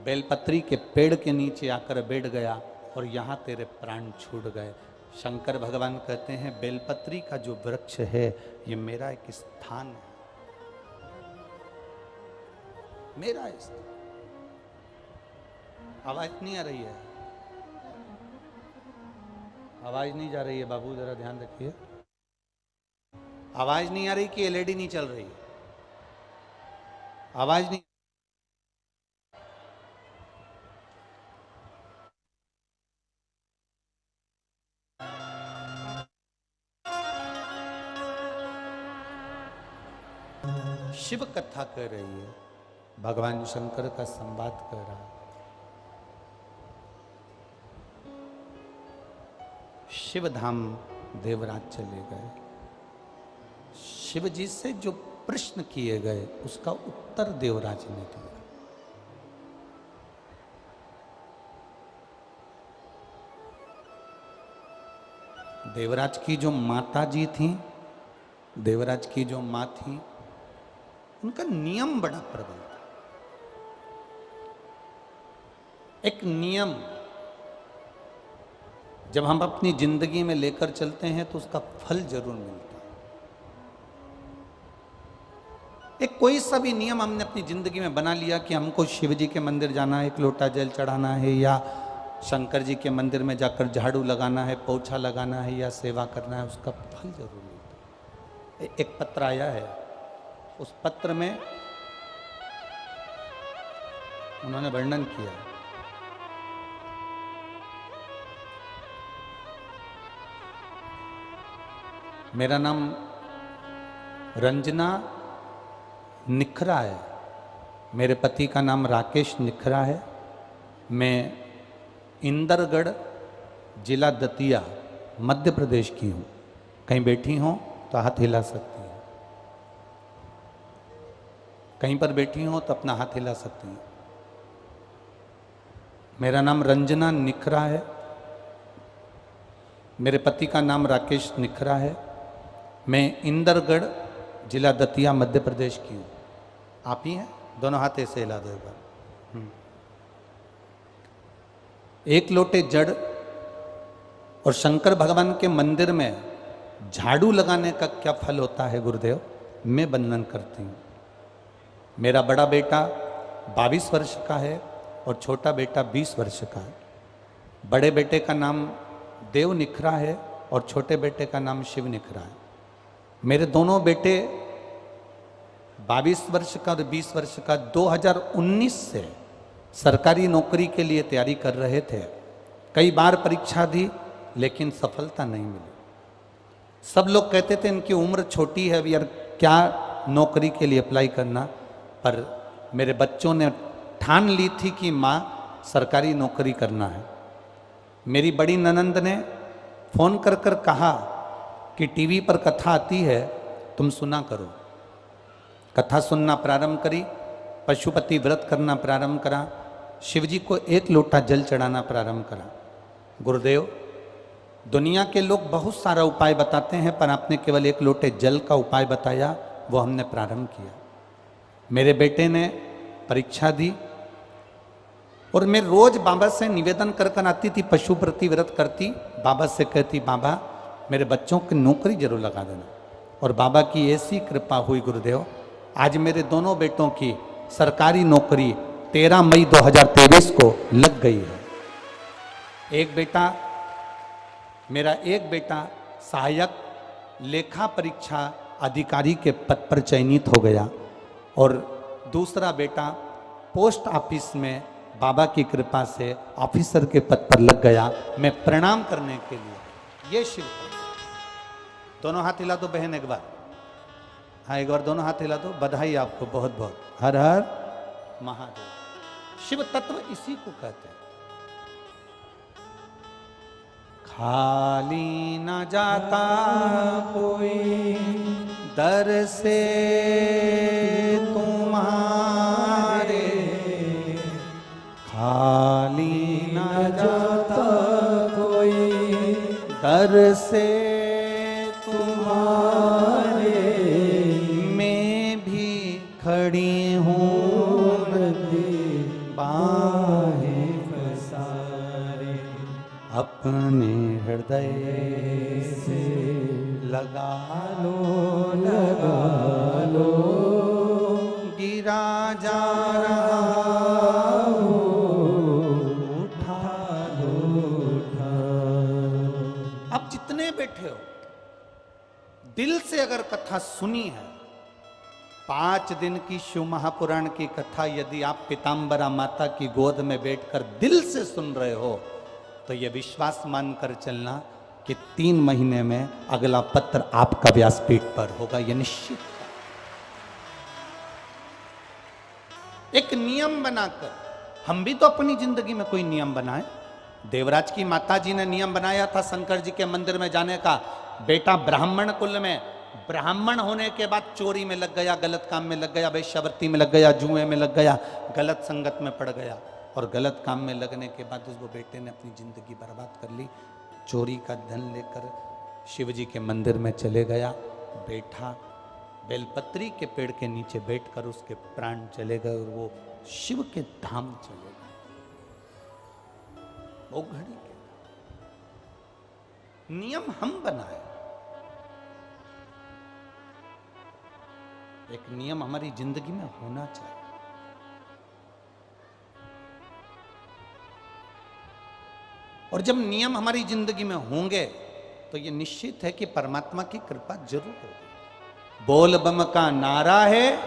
बेलपत्री के पेड़ के नीचे आकर बैठ गया और यहां तेरे प्राण छूट गए। शंकर भगवान कहते हैं बेलपत्री का जो वृक्ष है ये मेरा एक स्थान है, मेरा स्थान। आवाज नहीं आ रही है, आवाज नहीं जा रही है बाबू, जरा ध्यान रखिए। आवाज नहीं आ रही कि एलईडी नहीं चल रही? आवाज नहीं। शिव कथा कर रही है, भगवान शंकर का संवाद कर रहा है। शिव धाम देवराज चले गए। शिव जी से जो प्रश्न किए गए उसका उत्तर देवराज ने दिया। देवराज की जो माता जी थी, देवराज की जो माँ थी, उनका नियम बड़ा प्रबल था। एक नियम जब हम अपनी जिंदगी में लेकर चलते हैं तो उसका फल जरूर मिलता है। एक कोई सा भी नियम हमने अपनी जिंदगी में बना लिया कि हमको शिव जी के मंदिर जाना है, 1 लोटा जल चढ़ाना है, या शंकर जी के मंदिर में जाकर झाड़ू लगाना है, पोछा लगाना है, या सेवा करना है, उसका फल जरूर मिलता है। एक पत्र आया है, उस पत्र में उन्होंने वर्णन किया। मेरा नाम रंजना निखरा है, मेरे पति का नाम राकेश निखरा है। मैं इंदरगढ़ जिला दतिया मध्य प्रदेश की हूँ। कहीं बैठी हो तो हाथ हिला सकती हैं, कहीं पर बैठी हो तो अपना हाथ हिला सकती हैं। मेरा नाम रंजना निखरा है, मेरे पति का नाम राकेश निखरा है। मैं इंदरगढ़ जिला दतिया मध्य प्रदेश की हूँ। आप ही हैं? दोनों हाथ ऐसे हिला दो एक बार। 1 लोटे जड़ और शंकर भगवान के मंदिर में झाड़ू लगाने का क्या फल होता है गुरुदेव, मैं वर्णन करती हूँ। मेरा बड़ा बेटा 22 वर्ष का है और छोटा बेटा 20 वर्ष का है। बड़े बेटे का नाम देव निखरा है और छोटे बेटे का नाम शिव निखरा है। मेरे दोनों बेटे 22 वर्ष का और 20 वर्ष का 2019 से सरकारी नौकरी के लिए तैयारी कर रहे थे। कई बार परीक्षा दी लेकिन सफलता नहीं मिली। सब लोग कहते थे इनकी उम्र छोटी है, यार क्या नौकरी के लिए अप्लाई करना। पर मेरे बच्चों ने ठान ली थी कि माँ सरकारी नौकरी करना है। मेरी बड़ी ननंद ने फोन कर कर कहा कि टीवी पर कथा आती है, तुम सुना करो। कथा सुनना प्रारंभ करी, पशुपति व्रत करना प्रारंभ करा, शिवजी को 1 लोटा जल चढ़ाना प्रारंभ करा। गुरुदेव, दुनिया के लोग बहुत सारा उपाय बताते हैं, पर आपने केवल 1 लोटे जल का उपाय बताया, वो हमने प्रारंभ किया। मेरे बेटे ने परीक्षा दी और मैं रोज बाबा से निवेदन कर कर आती थी, पशुपति व्रत करती, बाबा से कहती बाबा मेरे बच्चों की नौकरी जरूर लगा देना। और बाबा की ऐसी कृपा हुई गुरुदेव, आज मेरे दोनों बेटों की सरकारी नौकरी 13 मई 2023 को लग गई है। मेरा एक बेटा सहायक लेखा परीक्षा अधिकारी के पद पर चयनित हो गया और दूसरा बेटा पोस्ट ऑफिस में बाबा की कृपा से ऑफिसर के पद पर लग गया। मैं प्रणाम करने के लिए ये शिव, दोनों हाथ हिला दो बहन एक बार, हाँ एक बार दोनों हाथ हिला दो, बधाई आपको बहुत बहुत, हर हर महादेव। शिव तत्व इसी को कहते हैं। खाली न जाता कोई दर से तुम्हारे, खाली न जाता कोई दर से तुम्हारे, मैं भी खड़ी हूँ बाहें पसारे, अपने हृदय से लगा लो गिरा जा रहा हो, उठा लो। अब जितने बैठे हो दिल से अगर कथा सुनी है, 5 दिन की शिव महापुराण की कथा यदि आप पीताम्बरा माता की गोद में बैठकर दिल से सुन रहे हो तो यह विश्वास मानकर चलना कि 3 महीने में अगला पत्र आपका व्यासपीठ पर होगा, यह निश्चित है। एक नियम बनाकर, हम भी तो अपनी जिंदगी में कोई नियम बनाए। देवराज की माता जी ने नियम बनाया था शंकर जी के मंदिर में जाने का। बेटा ब्राह्मण कुल में, ब्राह्मण होने के बाद चोरी में लग गया, गलत काम में लग गया, वेश्यावृत्ति में लग गया, जुए में लग गया, गलत संगत में पड़ गया और गलत काम में लगने के बाद उस वो बेटे ने अपनी जिंदगी बर्बाद कर ली। चोरी का धन लेकर शिव जी के मंदिर में चले गया, बैठा, बेलपत्री के पेड़ के नीचे बैठकर उसके प्राण चले गए और वो शिव के धाम चले गए। वो घड़ी के नियम हम बनाए, एक नियम हमारी जिंदगी में होना चाहिए। और जब नियम हमारी जिंदगी में होंगे तो ये निश्चित है कि परमात्मा की कृपा जरूर होगी। बोल बम का नारा है,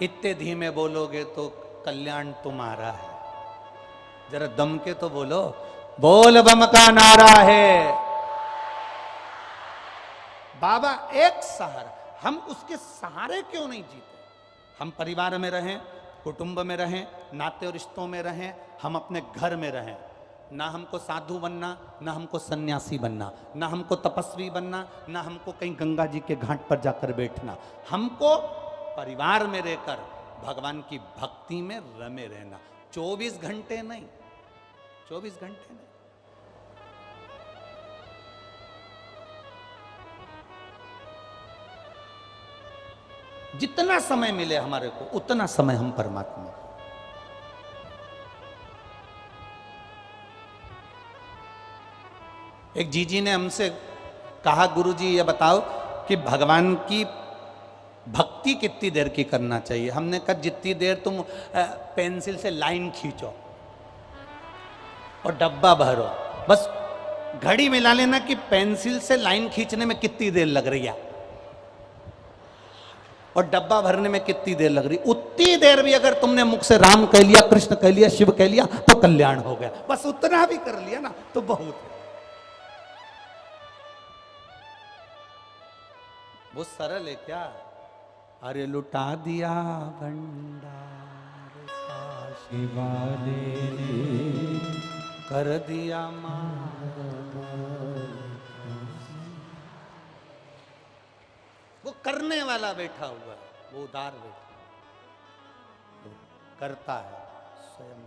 इतने धीमे बोलोगे तो कल्याण तुम्हारा है। जरा दम के तो बोलो, बोल बम का नारा है। बाबा एक सहारा, हम उसके सहारे क्यों नहीं जीते? हम परिवार में रहें, कुटुंब में रहें, नाते और रिश्तों में रहें, हम अपने घर में रहें। ना हमको साधु बनना, ना हमको सन्यासी बनना, ना हमको तपस्वी बनना, ना हमको कहीं गंगा जी के घाट पर जाकर बैठना। हमको परिवार में रहकर भगवान की भक्ति में रमे रहना। 24 घंटे नहीं, 24 घंटे नहीं। जितना समय मिले हमारे को उतना समय हम परमात्मा को। एक जीजी ने हमसे कहा, गुरुजी ये बताओ कि भगवान की भक्ति कितनी देर की करना चाहिए? हमने कहा जितनी देर तुम पेंसिल से लाइन खींचो और डब्बा भरो, बस घड़ी मिला लेना कि पेंसिल से लाइन खींचने में कितनी देर लग रही है और डब्बा भरने में कितनी देर लग रही। उतनी देर भी अगर तुमने मुख से राम कह लिया, कृष्ण कह लिया, शिव कह लिया तो कल्याण हो गया। बस उतना भी कर लिया ना तो बहुत है। वो सरल है क्या? अरे लुटा दिया भंडार का शिवाले ने, कर दिया वो करने वाला बैठा हुआ है, वो उदार बैठा, वो करता है स्वयं।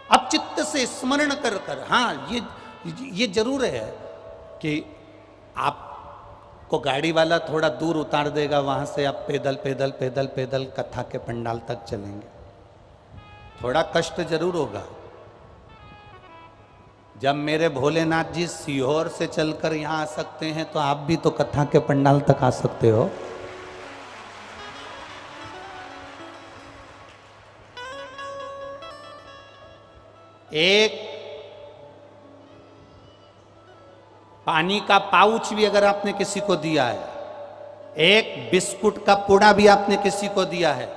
अब चित्त से स्मरण कर कर, हाँ ये जरूर है कि आपको गाड़ी वाला थोड़ा दूर उतार देगा, वहां से आप पैदल पैदल पैदल पैदल कथा के पंडाल तक चलेंगे। थोड़ा कष्ट जरूर होगा, जब मेरे भोलेनाथ जी सीहोर से चलकर यहाँ आ सकते हैं तो आप भी तो कथा के पंडाल तक आ सकते हो। एक पानी का पाउच भी अगर आपने किसी को दिया है, एक बिस्कुट का पुड़ा भी आपने किसी को दिया है,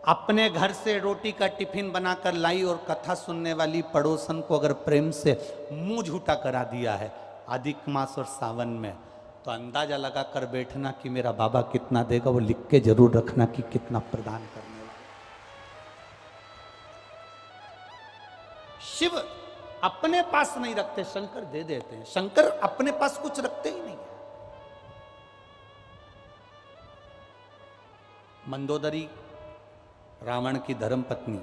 अपने घर से रोटी का टिफिन बनाकर लाई और कथा सुनने वाली पड़ोसन को अगर प्रेम से मुंह झूठा करा दिया है अधिक मास और सावन में, तो अंदाजा लगा कर बैठना कि मेरा बाबा कितना देगा, वो लिख के जरूर रखना कि कितना प्रदान करने वाला। शिव अपने पास नहीं रखते, शंकर दे देते हैं। शंकर अपने पास कुछ रखते ही नहीं। मंदोदरी रावण की धर्मपत्नी,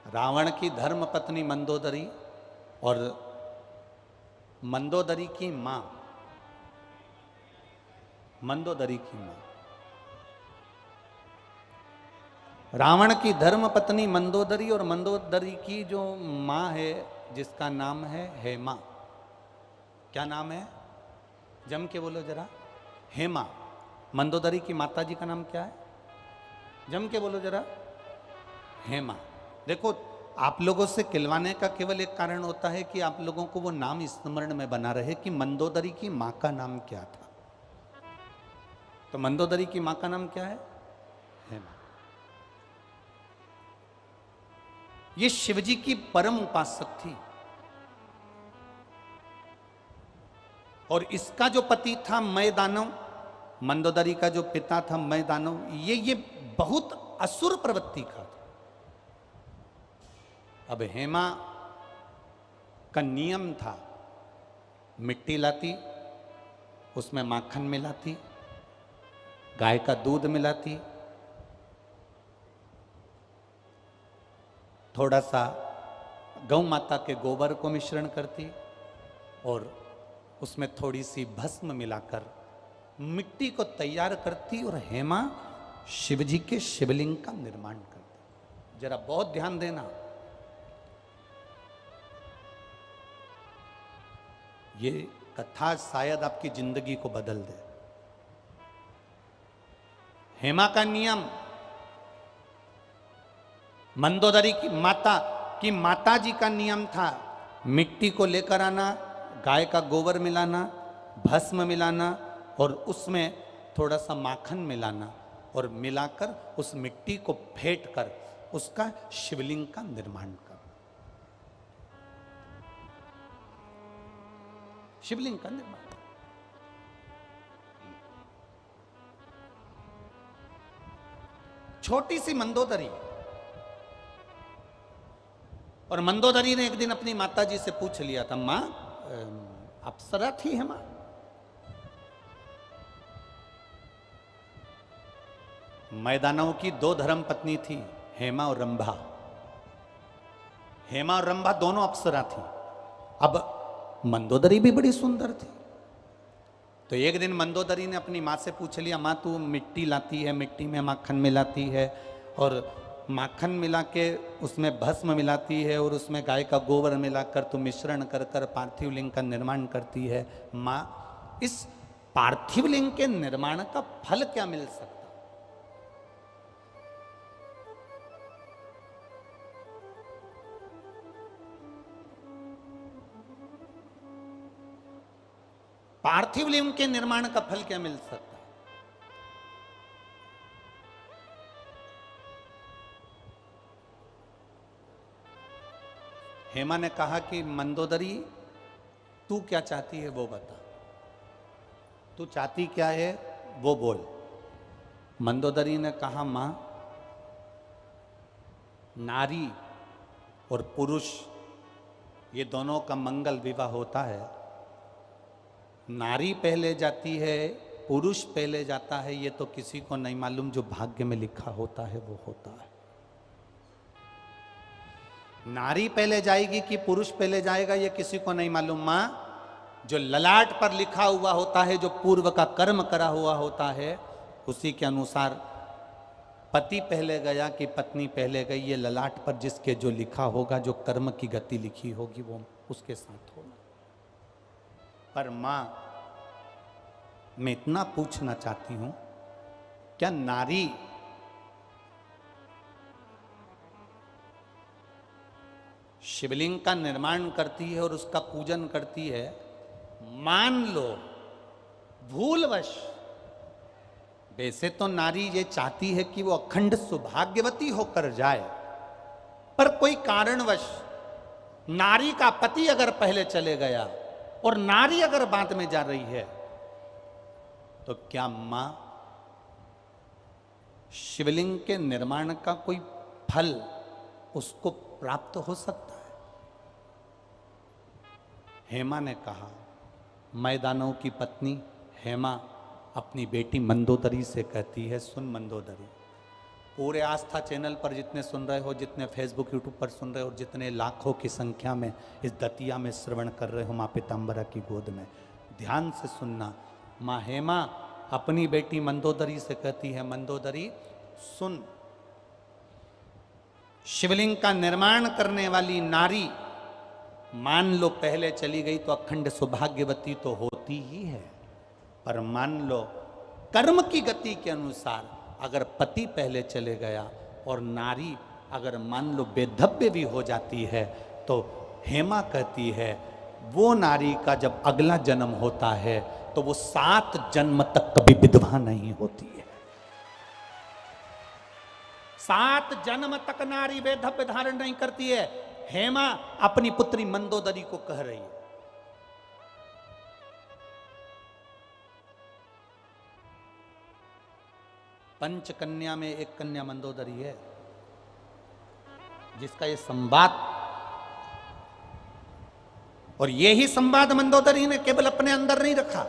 रावण की धर्मपत्नी मंदोदरी और मंदोदरी की मां, मंदोदरी की मां, रावण की धर्मपत्नी मंदोदरी और मंदोदरी की जो मां है जिसका नाम है हेमा। क्या नाम है? जम के बोलो जरा। हेमा। मंदोदरी की माता जी का नाम क्या है? जम के बोलो जरा। हेमा। देखो, आप लोगों से खिलवाने का केवल एक कारण होता है कि आप लोगों को वो नाम स्मरण में बना रहे कि मंदोदरी की मां का नाम क्या था। तो मंदोदरी की मां का नाम क्या है? हेमा। ये शिवजी की परम उपासक थी और इसका जो पति था मय दानव, मंदोदरी का जो पिता था मय दानव, ये बहुत असुर प्रवृत्ति का था। अब हेमा का नियम था, मिट्टी लाती, उसमें माखन मिलाती, गाय का दूध मिलाती, थोड़ा सा गौ माता के गोबर को मिश्रण करती और उसमें थोड़ी सी भस्म मिलाकर मिट्टी को तैयार करती और हेमा शिवजी के शिवलिंग का निर्माण करती। जरा बहुत ध्यान देना, ये कथा शायद आपकी जिंदगी को बदल दे। हेमा का नियम, मंदोदरी की माता जी का नियम था, मिट्टी को लेकर आना, गाय का गोबर मिलाना, भस्म मिलाना और उसमें थोड़ा सा माखन मिलाना और मिलाकर उस मिट्टी को फेंट कर उसका शिवलिंग का निर्माण कर, शिवलिंग का निर्माण। छोटी सी मंदोदरी, और मंदोदरी ने एक दिन अपनी माता जी से पूछ लिया था, मां अप्सरा थी हेमा? मैदानों की दो धर्म पत्नी थी, हेमा और रंभा। हेमा और रंभा दोनों अप्सरा थी। अब मंदोदरी भी बड़ी सुंदर थी। तो एक दिन मंदोदरी ने अपनी माँ से पूछ लिया, माँ तू मिट्टी लाती है, मिट्टी में माखन मिलाती है और माखन मिला के उसमें भस्म मिलाती है और उसमें गाय का गोबर मिलाकर तू मिश्रण कर कर पार्थिव लिंग का निर्माण करती है। माँ, इस पार्थिव लिंग के निर्माण का फल क्या मिल सकता? पार्थिव लिंग के निर्माण का फल क्या मिल सकता? हेमा ने कहा कि मंदोदरी तू क्या चाहती है वो बता, तू चाहती क्या है वो बोल। मंदोदरी ने कहा, मां, नारी और पुरुष ये दोनों का मंगल विवाह होता है। नारी पहले जाती है, पुरुष पहले जाता है, ये तो किसी को नहीं मालूम, जो भाग्य में लिखा होता है वो होता है। नारी पहले जाएगी कि पुरुष पहले जाएगा ये किसी को नहीं मालूम। मां, जो ललाट पर लिखा हुआ होता है, जो पूर्व का कर्म करा हुआ होता है, उसी के अनुसार पति पहले गया कि पत्नी पहले गई, ये ललाट पर जिसके जो लिखा होगा, जो कर्म की गति लिखी होगी वो उसके साथ होगा। पर मां, मैं इतना पूछना चाहती हूं, क्या नारी शिवलिंग का निर्माण करती है और उसका पूजन करती है, मान लो भूलवश, वैसे तो नारी ये चाहती है कि वो अखंड सौभाग्यवती होकर जाए, पर कोई कारणवश नारी का पति अगर पहले चले गया और नारी अगर बाद में जा रही है, तो क्या मां शिवलिंग के निर्माण का कोई फल उसको प्राप्त हो सकता है? हेमा ने कहा, मैदानों की पत्नी हेमा अपनी बेटी मंदोदरी से कहती है, सुन मंदोदरी, पूरे आस्था चैनल पर जितने सुन रहे हो, जितने फेसबुक यूट्यूब पर सुन रहे हो, जितने लाखों की संख्या में इस दतिया में श्रवण कर रहे हो माँ पीताम्बरा की गोद में, ध्यान से सुनना। माँ हेमा अपनी बेटी मंदोदरी से कहती है, मंदोदरी सुन, शिवलिंग का निर्माण करने वाली नारी मान लो पहले चली गई तो अखंड सौभाग्यवती तो होती ही है, पर मान लो कर्म की गति के अनुसार अगर पति पहले चले गया और नारी अगर मान लो बेधव्य भी हो जाती है, तो हेमा कहती है वो नारी का जब अगला जन्म होता है तो वो 7 जन्म तक कभी विधवा नहीं होती है। 7 जन्म तक नारी वेधव्य धारण नहीं करती है। हेमा अपनी पुत्री मंदोदरी को कह रही है। पंच कन्या में एक कन्या मंदोदरी है, जिसका ये संवाद, और यही संवाद मंदोदरी ने केवल अपने अंदर नहीं रखा।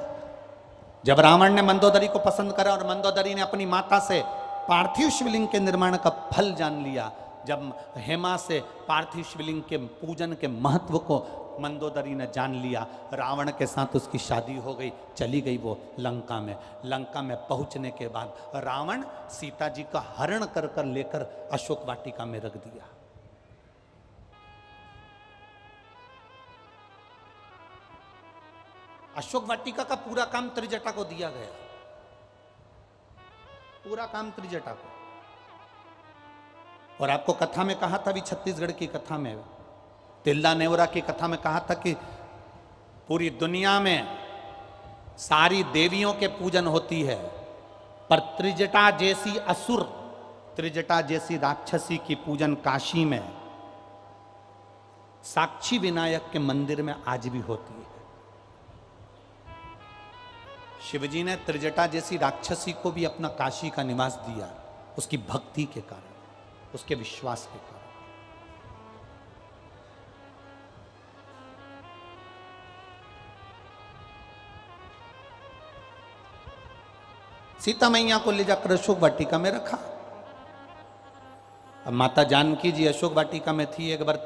जब रावण ने मंदोदरी को पसंद करा और मंदोदरी ने अपनी माता से पार्थिव शिवलिंग के निर्माण का फल जान लिया, जब हेमा से पार्थिव शिवलिंग के पूजन के महत्व को मंदोदरी ने जान लिया, रावण के साथ उसकी शादी हो गई, चली गई वो लंका में। लंका में पहुंचने के बाद रावण सीता जी का हरण कर कर लेकर अशोक वाटिका में रख दिया। अशोक वाटिका का पूरा काम त्रिजटा को दिया गया, पूरा काम त्रिजटा को। और आपको कथा में कहा था, भी छत्तीसगढ़ की कथा में, तिल्ला नेवरा की कथा में कहा था कि पूरी दुनिया में सारी देवियों के पूजन होती है, पर त्रिजटा जैसी असुर, त्रिजटा जैसी राक्षसी की पूजन काशी में साक्षी विनायक के मंदिर में आज भी होती है। शिवजी ने त्रिजटा जैसी राक्षसी को भी अपना काशी का निवास दिया, उसकी भक्ति के कारण, उसके विश्वास के कारण। सीता मैया को ले जाकर अशोक वाटिका में रखा। अब माता जानकी जी अशोक वाटिका में थी। एक बार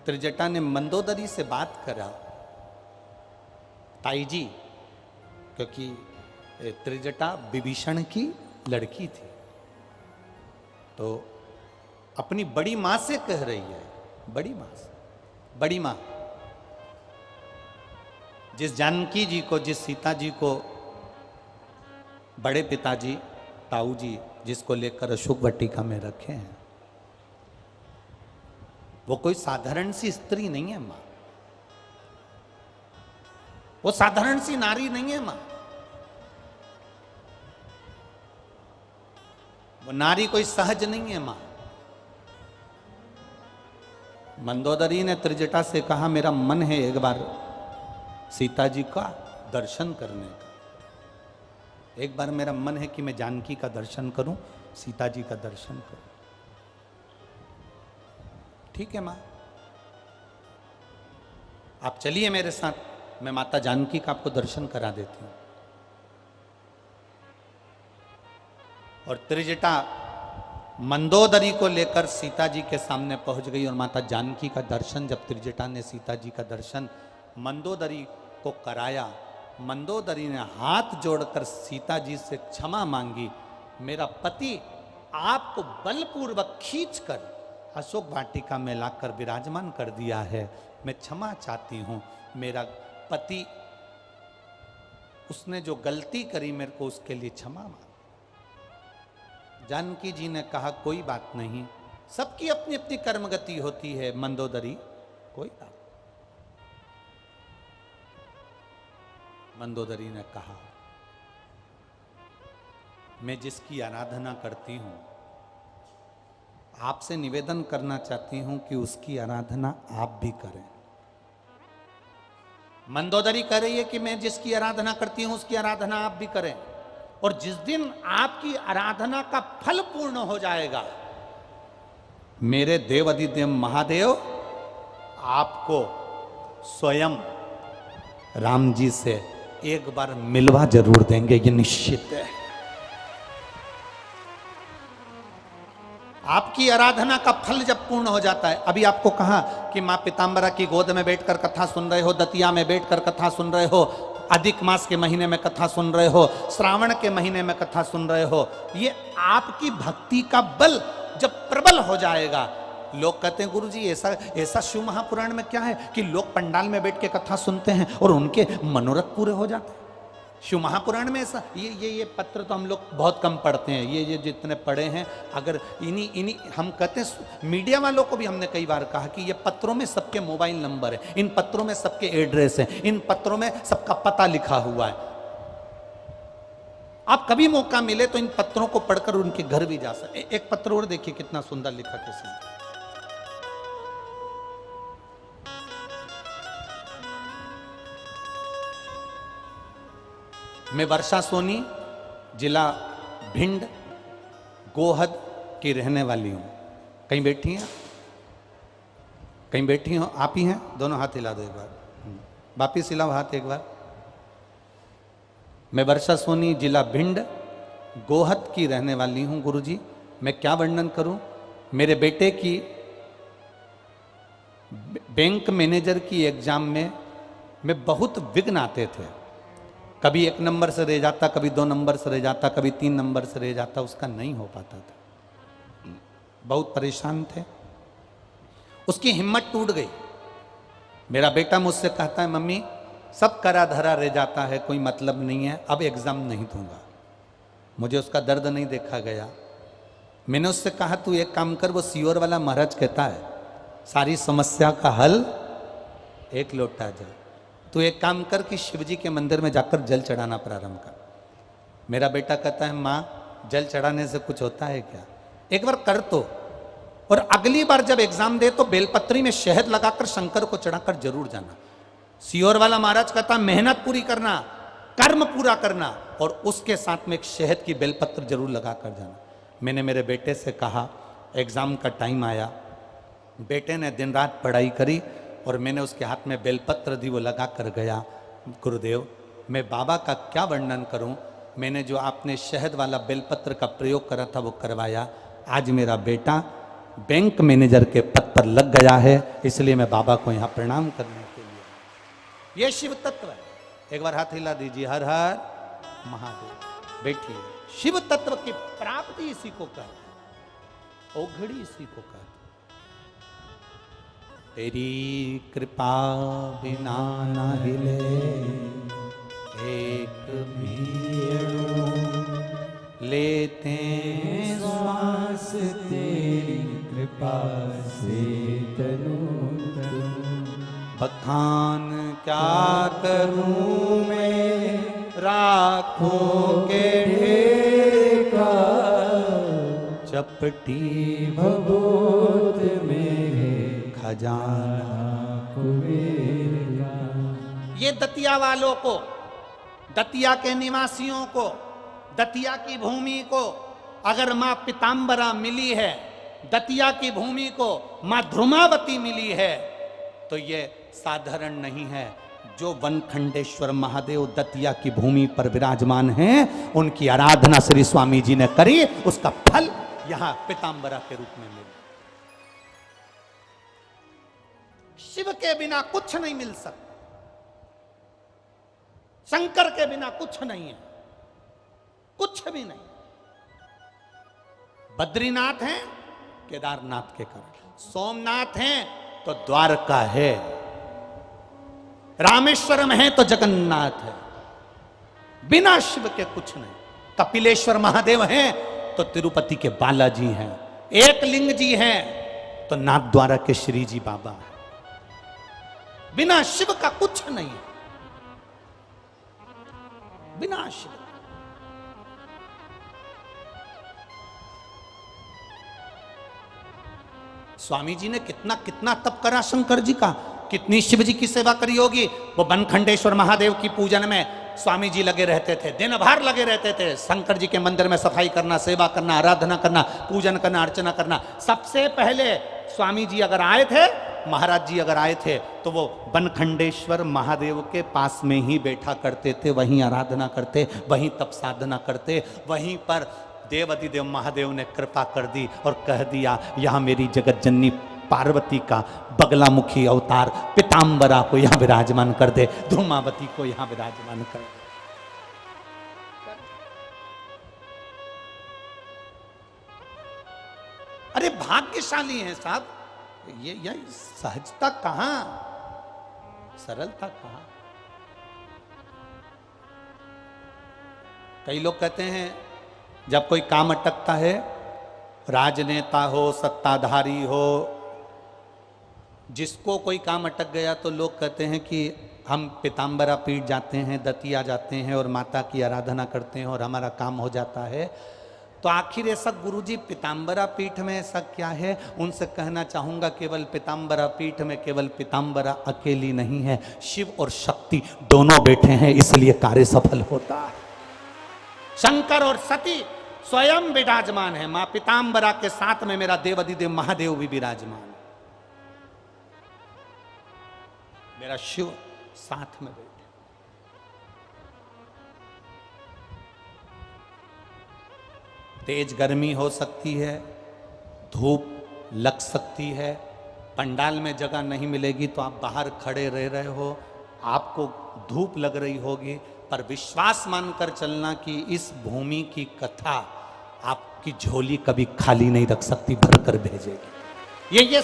त्रिजटा ने मंदोदरी से बात करा, ताई जी, क्योंकि त्रिजटा विभीषण की लड़की थी, तो अपनी बड़ी मां से कह रही है, बड़ी मां से, बड़ी मां, जिस जानकी जी को, जिस सीता जी को बड़े पिताजी ताऊ जी जिसको लेकर अशोक वाटिका में रखे हैं, वो कोई साधारण सी स्त्री नहीं है मां, वो साधारण सी नारी नहीं है मां, वो नारी कोई सहज नहीं है मां। मंदोदरी ने त्रिजटा से कहा, मेरा मन है एक बार सीता जी का दर्शन करने का, एक बार मेरा मन है कि मैं जानकी का दर्शन करूं, सीता जी का दर्शन करूं। ठीक है मां, आप चलिए मेरे साथ, मैं माता जानकी का आपको दर्शन करा देती हूं। और त्रिजटा मंदोदरी को लेकर सीता जी के सामने पहुंच गई, और माता जानकी का दर्शन, जब त्रिजटा ने सीता जी का दर्शन मंदोदरी को कराया, मंदोदरी ने हाथ जोड़कर सीता जी से क्षमा मांगी मेरा पति आपको बलपूर्वक खींचकर अशोक वाटिका में लाकर विराजमान कर दिया है, मैं क्षमा चाहती हूं। मेरा पति, उसने जो गलती करी मेरे को उसके लिए क्षमा मांग। जानकी जी ने कहा कोई बात नहीं, सबकी अपनी अपनी कर्मगति होती है मंदोदरी, कोई बात। मंदोदरी ने कहा मैं जिसकी आराधना करती हूं, आपसे निवेदन करना चाहती हूं कि उसकी आराधना आप भी करें। मंदोदरी कह रही है कि मैं जिसकी आराधना करती हूं उसकी आराधना आप भी करें, और जिस दिन आपकी आराधना का फल पूर्ण हो जाएगा, मेरे देव अधिदेव महादेव आपको स्वयं राम जी से एक बार मिलवा जरूर देंगे, ये निश्चित है। आपकी आराधना का फल जब पूर्ण हो जाता है, अभी आपको कहा कि मां पीताम्बरा की गोद में बैठकर कथा सुन रहे हो, दतिया में बैठकर कथा सुन रहे हो, अधिक मास के महीने में कथा सुन रहे हो, श्रावण के महीने में कथा सुन रहे हो। ये आपकी भक्ति का बल जब प्रबल हो जाएगा, लोग कहते हैं गुरुजी ऐसा शिव महापुराण में क्या है कि लोग पंडाल में बैठ के कथा सुनते हैं और उनके मनोरथ पूरे हो जाते हैं। शिव महापुराण में ऐसा, ये पत्र तो हम लोग बहुत कम पढ़ते हैं, ये जितने पढ़े हैं, अगर इन्हीं हम कहते हैं, मीडिया वालों को भी हमने कई बार कहा कि ये पत्रों में सबके मोबाइल नंबर है, इन पत्रों में सबके एड्रेस है, इन पत्रों में सबका पता लिखा हुआ है। आप कभी मौका मिले तो इन पत्रों को पढ़कर उनके घर भी जा सकते। एक पत्र और देखिए कितना सुंदर लिखा किसी ने। मैं वर्षा सोनी, जिला भिंड, गोहद की रहने वाली हूं। कहीं बैठी हैं? कहीं बैठी हो? आप ही हैं? दोनों हाथ हिला दो एक बार, वापिस हिलाओ हाथ एक बार। मैं वर्षा सोनी, जिला भिंड, गोहद की रहने वाली हूं। गुरुजी, मैं क्या वर्णन करूं? मेरे बेटे की बैंक मैनेजर की एग्जाम में बहुत विघ्न आते थे। कभी 1 नंबर से रह जाता, कभी 2 नंबर से रह जाता, कभी 3 नंबर से रह जाता, उसका नहीं हो पाता था। बहुत परेशान थे, उसकी हिम्मत टूट गई। मेरा बेटा मुझसे कहता है मम्मी सब करा धरा रह जाता है, कोई मतलब नहीं है, अब एग्जाम नहीं दूंगा। मुझे उसका दर्द नहीं देखा गया। मैंने उससे कहा तू एक काम कर, वो सियोर वाला महाराज कहता है सारी समस्या का हल एक लोटा जल। तू एक काम कर कि शिवजी के मंदिर में जाकर जल चढ़ाना प्रारंभ कर। मेरा बेटा कहता है माँ जल चढ़ाने से कुछ होता है क्या? एक बार कर तो, और अगली बार जब एग्जाम दे तो बेलपत्री में शहद लगाकर शंकर को चढ़ाकर जरूर जाना। सियोर वाला महाराज कहता मेहनत पूरी करना, कर्म पूरा करना, और उसके साथ में एक शहद की बेलपत्र जरूर लगाकर जाना। मैंने मेरे बेटे से कहा, एग्जाम का टाइम आया, बेटे ने दिन रात पढ़ाई करी और मैंने उसके हाथ में बेलपत्र दी, वो लगा कर गया। गुरुदेव मैं बाबा का क्या वर्णन करूं, मैंने जो आपने शहद वाला बेलपत्र का प्रयोग करा था वो करवाया। आज मेरा बेटा बैंक मैनेजर के पद पर लग गया है, इसलिए मैं बाबा को यहाँ प्रणाम करने के लिए। ये शिव तत्व है। एक बार हाथ हिला दीजिए, हर हर महादेव। बैठिए। शिव तत्व की प्राप्ति इसी को कहते हैं, औघड़ी इसी को कहते हैं। तेरी कृपा बिना न हिले एक भी अणु, लेते श्वास तेरी कृपा से तनु तनु। बखान क्या करूं मैं राखों के ढेर का, चपटी भभूत में खजाना कुबेर का। ये दतिया वालों को, दतिया के निवासियों को, दतिया की भूमि को अगर मां पीताम्बरा मिली है, दतिया की भूमि को मां ध्रुमावती मिली है, तो ये साधारण नहीं है। जो वनखंडेश्वर महादेव दतिया की भूमि पर विराजमान हैं, उनकी आराधना श्री स्वामी जी ने करी, उसका फल यहां पीताम्बरा के रूप में मिला। शिव के बिना कुछ नहीं मिल सकता, शंकर के बिना कुछ नहीं है, कुछ भी नहीं। बद्रीनाथ हैं केदारनाथ के कारण, सोमनाथ हैं तो द्वारका है, रामेश्वरम है तो जगन्नाथ है, बिना शिव के कुछ नहीं। कपिलेश्वर महादेव हैं तो तिरुपति के बालाजी हैं, एक लिंग जी हैं तो नाथ द्वारा के श्री जी बाबा हैं। बिना शिव का कुछ नहीं है, बिना शिव। स्वामी जी ने कितना कितना तप करा शंकर जी का, कितनी शिव जी की सेवा करी होगी। वो बनखंडेश्वर महादेव की पूजन में स्वामी जी लगे रहते थे, दिन भर लगे रहते थे। शंकर जी के मंदिर में सफाई करना, सेवा करना, आराधना करना, पूजन करना, अर्चना करना। सबसे पहले स्वामी जी अगर आए थे, महाराज जी अगर आए थे, तो वो बनखंडेश्वर महादेव के पास में ही बैठा करते थे, वहीं आराधना करते, वहीं तप साधना करते। वहीं पर देवाधिदेव महादेव ने कृपा कर दी और कह दिया, यहां मेरी जगत जननी पार्वती का बगलामुखी अवतार पीताम्बरा को यहां विराजमान कर दे, धूमावती को यहां विराजमान कर दे। अरे भाग्यशाली हैं साहब, ये सहजता कहां, सरलता कहां। कई लोग कहते हैं जब कोई काम अटकता है, राजनेता हो, सत्ताधारी हो, जिसको कोई काम अटक गया तो लोग कहते हैं कि हम पीताम्बरा पीठ जाते हैं, दतिया जाते हैं और माता की आराधना करते हैं और हमारा काम हो जाता है। तो आखिर ऐसा गुरुजी पीताम्बरा पीठ में ऐसा क्या है? उनसे कहना चाहूंगा, केवल पीताम्बरा पीठ में केवल पीताम्बरा अकेली नहीं है, शिव और शक्ति दोनों बैठे हैं, इसलिए कार्य सफल होता है। शंकर और सती स्वयं विराजमान है, मां पीताम्बरा के साथ में मेरा देवाधिदेव महादेव भी विराजमान है, मेरा शिव साथ में बैठे। तेज गर्मी हो सकती है, धूप लग सकती है, पंडाल में जगह नहीं मिलेगी तो आप बाहर खड़े रह रहे हो, आपको धूप लग रही होगी, पर विश्वास मानकर चलना कि इस भूमि की कथा आपकी झोली कभी खाली नहीं रख सकती, भरकर भेजेगी। ये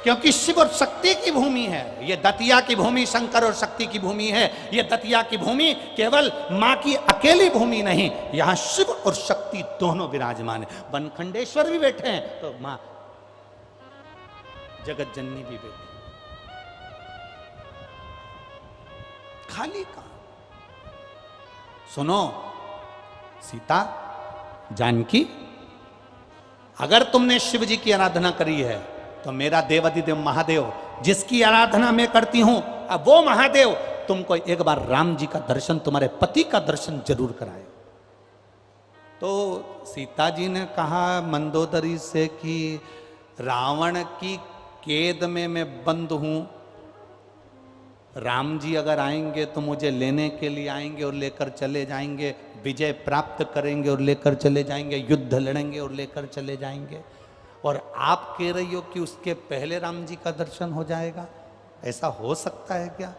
क्योंकि शिव और शक्ति की भूमि है, ये दतिया की भूमि शंकर और शक्ति की भूमि है। ये दतिया की भूमि केवल मां की अकेली भूमि नहीं, यहां शिव और शक्ति दोनों विराजमान है। बनखंडेश्वर भी बैठे हैं तो मां जगत जननी भी बैठी, खाली कहां। सुनो सीता जानकी, अगर तुमने शिव जी की आराधना करी है तो मेरा देवाधिदेव महादेव जिसकी आराधना मैं करती हूं, अब वो महादेव तुमको एक बार राम जी का दर्शन, तुम्हारे पति का दर्शन जरूर कराए। तो सीता जी ने कहा मंदोदरी से कि रावण की कैद में मैं बंद हूं, राम जी अगर आएंगे तो मुझे लेने के लिए आएंगे और लेकर चले जाएंगे, विजय प्राप्त करेंगे और लेकर चले जाएंगे, युद्ध लड़ेंगे और लेकर चले जाएंगे, और आप कह रही हो कि उसके पहले राम जी का दर्शन हो जाएगा, ऐसा हो सकता है क्या?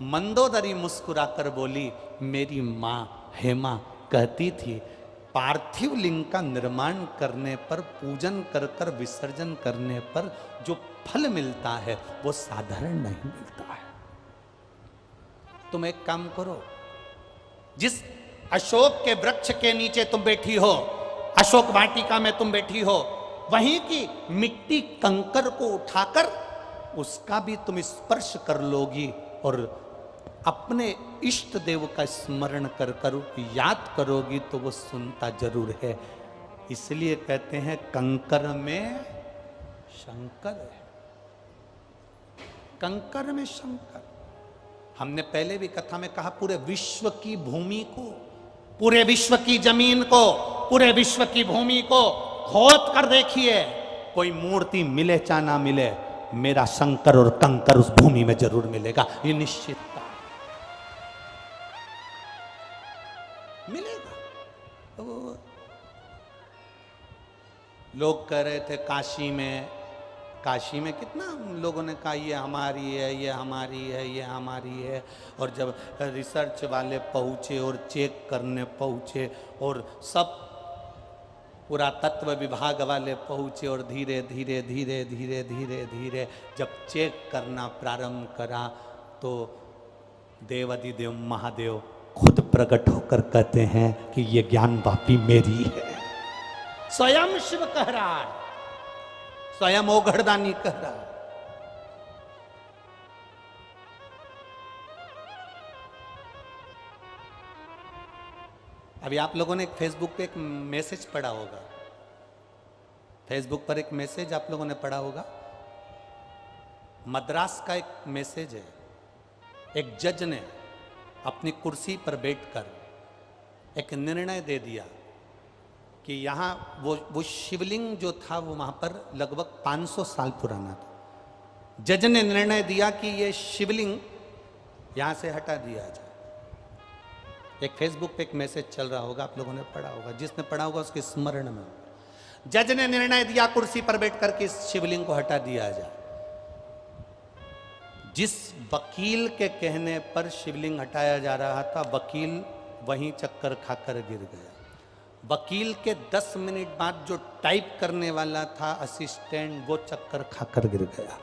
मंदोदरी मुस्कुराकर बोली, मेरी माँ हेमा कहती थी पार्थिव लिंग का निर्माण करने पर, पूजन कर कर विसर्जन करने पर जो फल मिलता है वो साधारण नहीं मिलता है। तुम एक काम करो, जिस अशोक के वृक्ष के नीचे तुम बैठी हो, अशोक वाटिका में तुम बैठी हो, वहीं की मिट्टी कंकर को उठाकर उसका भी तुम स्पर्श कर लोगी और अपने इष्ट देव का स्मरण कर कर याद करोगी तो वो सुनता जरूर है। इसलिए कहते हैं कंकर में शंकर है, कंकर में शंकर। हमने पहले भी कथा में कहा, पूरे विश्व की भूमि को, पूरे विश्व की जमीन को, पूरे विश्व की भूमि को खोद कर देखिए, कोई मूर्ति मिले चाहे ना मिले, मेरा शंकर और कंकर उस भूमि में जरूर मिलेगा, ये निश्चित मिलेगा। तो लोग कह रहे थे काशी में कितना लोगों ने कहा ये हमारी है, ये हमारी है, ये हमारी है, और जब रिसर्च वाले पहुंचे और चेक करने पहुंचे और सब पुरातत्व विभाग वाले पहुंचे और धीरे धीरे धीरे धीरे धीरे धीरे जब चेक करना प्रारंभ करा तो देवाधिदेव महादेव खुद प्रकट होकर कहते हैं कि ये ज्ञान वापी मेरी है। स्वयं शिव कह रहा है, स्वयं ओघड़दानी कह रहा है। अभी आप लोगों ने एक फेसबुक पे एक मैसेज पढ़ा होगा, फेसबुक पर एक मैसेज आप लोगों ने पढ़ा होगा। मद्रास का एक मैसेज है। एक जज ने अपनी कुर्सी पर बैठकर एक निर्णय दे दिया कि यहाँ वो शिवलिंग जो था वो वहाँ पर लगभग 500 साल पुराना था। जज ने निर्णय दिया कि ये शिवलिंग यहाँ से हटा दिया जाए। एक फेसबुक पे एक मैसेज चल रहा होगा, आप लोगों ने पढ़ा होगा, जिसने पढ़ा होगा उसके स्मरण में। जज ने निर्णय दिया कुर्सी पर बैठकर कि इस शिवलिंग को हटा दिया जाए। जिस वकील के कहने पर शिवलिंग हटाया जा रहा था, वकील वहीं चक्कर खाकर गिर गया। वकील के 10 मिनट बाद जो टाइप करने वाला था असिस्टेंट, वो चक्कर खाकर गिर गया।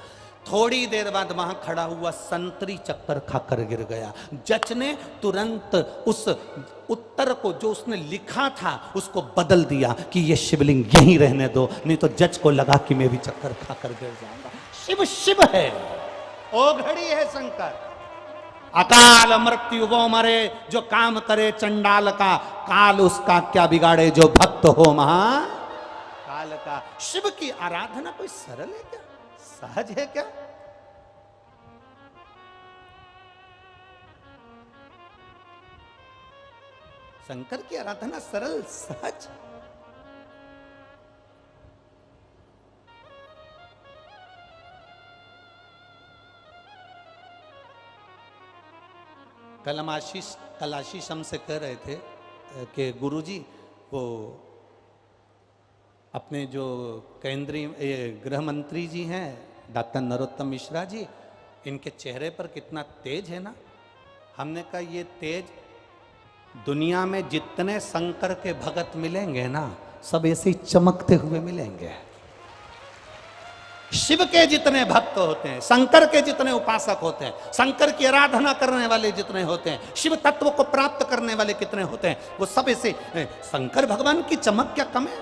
थोड़ी देर बाद वहां खड़ा हुआ संतरी चक्कर खाकर गिर गया। जज ने तुरंत उस उत्तर को जो उसने लिखा था उसको बदल दिया कि ये शिवलिंग यहीं रहने दो, नहीं तो जज को लगा कि मैं भी चक्कर खाकर गिर जाऊंगा। शिव शिव है, ओघड़ी है शंकर। अकाल मृत्यु वो मरे जो काम करे चंडाल का, काल उसका क्या बिगाड़े जो भक्त हो महा काल का। शिव की आराधना कोई सरल है क्या, सहज है क्या? शंकर की आराधना सरल सहज। कल आशीष हमसे कह रहे थे कि गुरुजी वो अपने जो केंद्रीय गृह मंत्री जी हैं डॉक्टर नरोत्तम मिश्रा जी, इनके चेहरे पर कितना तेज है ना। हमने कहा ये तेज दुनिया में जितने शंकर के भगत मिलेंगे ना, सब ऐसे ही चमकते हुए मिलेंगे। शिव के जितने भक्त होते हैं, शंकर के जितने उपासक होते हैं, शंकर की आराधना करने वाले जितने होते हैं, शिव तत्व को प्राप्त करने वाले कितने होते हैं, वो सब ऐसे शंकर भगवान की चमक क्या कम है।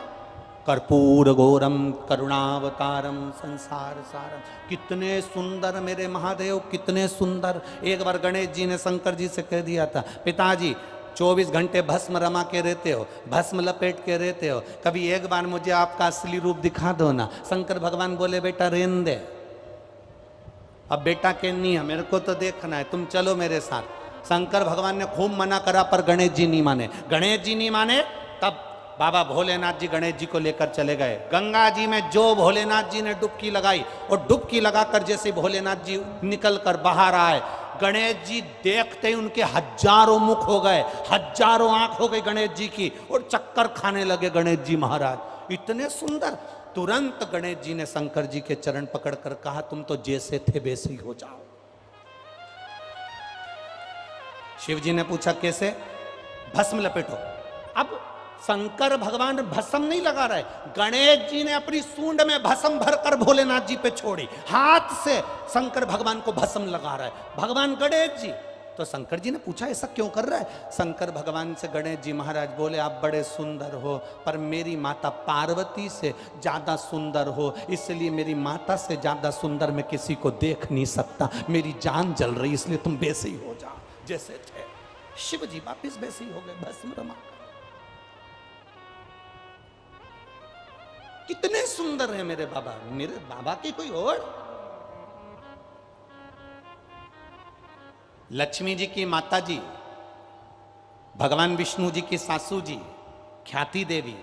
कर्पूर गौरम करुणावतारम संसार सारम। कितने सुंदर मेरे महादेव, कितने सुंदर। एक बार गणेश जी ने शंकर जी से कह दिया था, पिताजी 24 घंटे भस्म रमा के रहते हो, भस्म लपेट के रहते हो, कभी एक बार मुझे आपका असली रूप दिखा दो ना। शंकर भगवान बोले बेटा रेन दे, अब बेटा के नहीं है, मेरे को तो देखना है, तुम चलो मेरे साथ। शंकर भगवान ने खूब मना करा पर गणेश जी नहीं माने। गणेश जी नहीं माने तब बाबा भोलेनाथ जी गणेश जी को लेकर चले गए गंगा जी में। जो भोलेनाथ जी ने डुबकी लगाई और डुबकी लगाकर जैसे भोलेनाथ जी निकल कर बाहर आए, गणेश जी देखते ही उनके हजारों मुख हो गए, हजारों आंख हो गई गणेश जी की, और चक्कर खाने लगे गणेश जी महाराज। इतने सुंदर। तुरंत गणेश जी ने शंकर जी के चरण पकड़कर कहा, तुम तो जैसे थे वैसे ही हो जाओ। शिव जी ने पूछा कैसे? भस्म लपेटो। अब शंकर भगवान भस्म नहीं लगा रहे, गणेश जी ने अपनी सूंड में भस्म भरकर भोलेनाथ जी पे छोड़ी, हाथ से शंकर भगवान को भस्म लगा रहा है भगवान गणेश जी। तो शंकर जी ने पूछा ऐसा क्यों कर रहा है? शंकर भगवान से गणेश जी महाराज बोले, आप बड़े सुंदर हो पर मेरी माता पार्वती से ज्यादा सुंदर हो, इसलिए मेरी माता से ज्यादा सुंदर मैं किसी को देख नहीं सकता, मेरी जान जल रही, इसलिए तुम वैसे ही हो जाओ जैसे थे। शिव जी वापिस वैसे ही हो गए भस्म रमा। कितने सुंदर है मेरे बाबा की कोई और। लक्ष्मी जी की माता जी, भगवान विष्णु जी की सासू जी ख्याति देवी,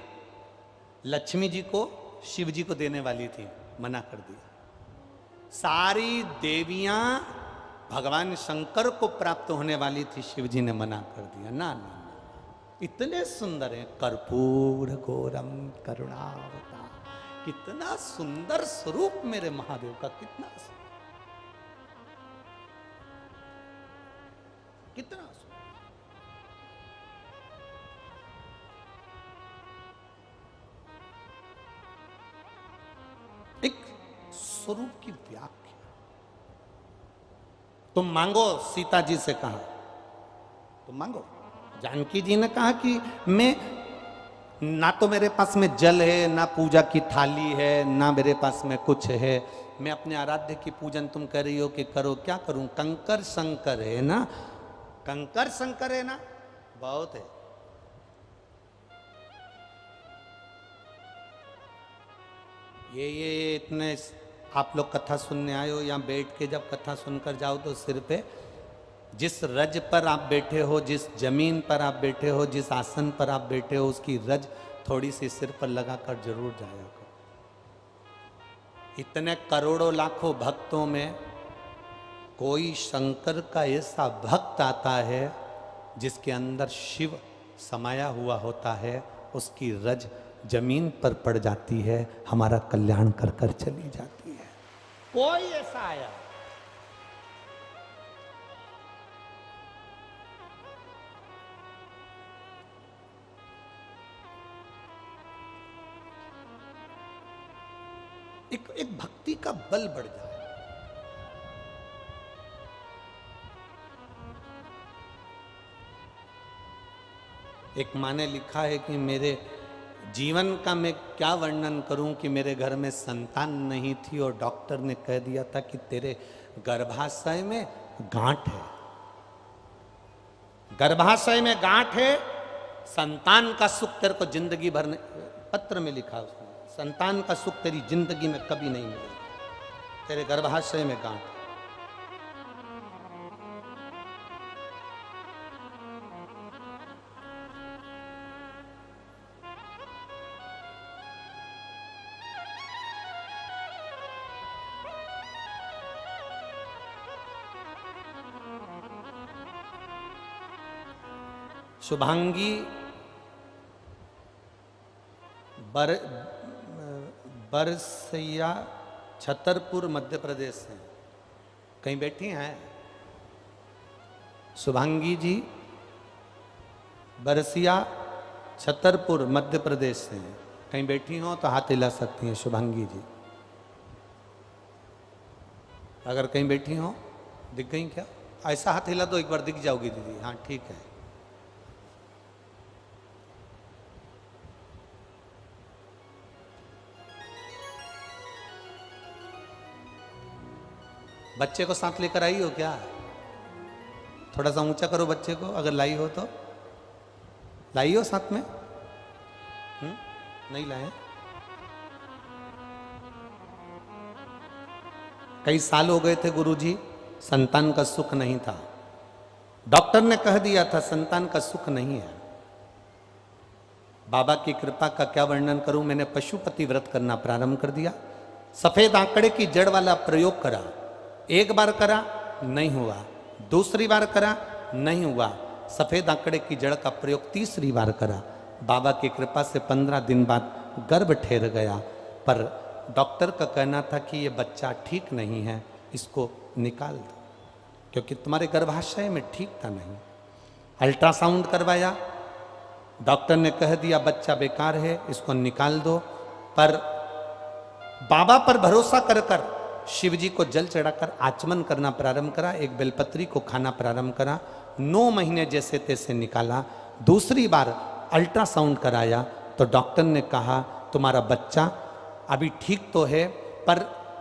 लक्ष्मी जी को शिव जी को देने वाली थी, मना कर दिया। सारी देवियां भगवान शंकर को प्राप्त होने वाली थी, शिव जी ने मना कर दिया। ना ना ना, इतने सुंदर है। कर्पूर गौरम करुणावतार। कितना सुंदर स्वरूप मेरे महादेव का, कितना सुंदर। स्वरूप की व्याख्या। तुम मांगो, सीता जी से कहा, तुम मांगो। जानकी जी ने कहा कि मैं, ना तो मेरे पास में जल है, ना पूजा की थाली है, ना मेरे पास में कुछ है, मैं अपने आराध्य की पूजन तुम कह रही हो कि करो, क्या करूं? कंकर शंकर है ना, कंकर शंकर है ना, बहुत है। ये इतने आप लोग कथा सुनने आए हो, या बैठ के जब कथा सुनकर जाओ तो सिर पे, जिस रज पर आप बैठे हो, जिस जमीन पर आप बैठे हो, जिस आसन पर आप बैठे हो, उसकी रज थोड़ी सी सिर पर लगाकर जरूर जाया करो। इतने करोड़ों लाखों भक्तों में कोई शंकर का ऐसा भक्त आता है जिसके अंदर शिव समाया हुआ होता है, उसकी रज जमीन पर पड़ जाती है, हमारा कल्याण कर कर चली जाती है। कोई ऐसा आया, एक भक्ति का बल बढ़ जाए। एक माँ ने लिखा है कि मेरे जीवन का मैं क्या वर्णन करूं कि मेरे घर में संतान नहीं थी और डॉक्टर ने कह दिया था कि तेरे गर्भाशय में गांठ है, गर्भाशय में गांठ है, संतान का सुख तेरे को जिंदगी भर नहीं, पत्र में लिखा उसने, संतान का सुख तेरी जिंदगी में कभी नहीं मिलेगा, तेरे गर्भाशय में गांठ। शुभांगी बरसैया छतरपुर मध्य प्रदेश से कहीं बैठी हैं। शुभांगी जी बरसिया छतरपुर मध्य प्रदेश से कहीं बैठी हो तो हाथ हिला सकती हैं शुभांगी जी, अगर कहीं बैठी हो। दिख गई क्या? ऐसा हाथ हिला तो एक बार दिख जाओगी दीदी। हाँ ठीक है। बच्चे को साथ लेकर आई हो क्या? थोड़ा सा ऊंचा करो बच्चे को, अगर लाई हो तो। लाई हो साथ में? नहीं लाए? कई साल हो गए थे गुरुजी, संतान का सुख नहीं था। डॉक्टर ने कह दिया था संतान का सुख नहीं है। बाबा की कृपा का क्या वर्णन करूं, मैंने पशुपति व्रत करना प्रारंभ कर दिया। सफेद आंकड़े की जड़ वाला प्रयोग करा, एक बार करा नहीं हुआ, दूसरी बार करा नहीं हुआ, सफेद आंकड़े की जड़ का प्रयोग तीसरी बार करा। बाबा की कृपा से 15 दिन बाद गर्भ ठहर गया, पर डॉक्टर का कहना था कि ये बच्चा ठीक नहीं है, इसको निकाल दो, क्योंकि तुम्हारे गर्भाशय में ठीक था नहीं। अल्ट्रासाउंड करवाया, डॉक्टर ने कह दिया बच्चा बेकार है, इसको निकाल दो। पर बाबा पर भरोसा कर कर शिव जी को जल चढ़ाकर आचमन करना प्रारंभ करा, एक बेलपत्री को खाना प्रारंभ करा, 9 महीने जैसे तैसे निकाला। दूसरी बार अल्ट्रासाउंड कराया तो डॉक्टर ने कहा तुम्हारा बच्चा अभी ठीक तो है, पर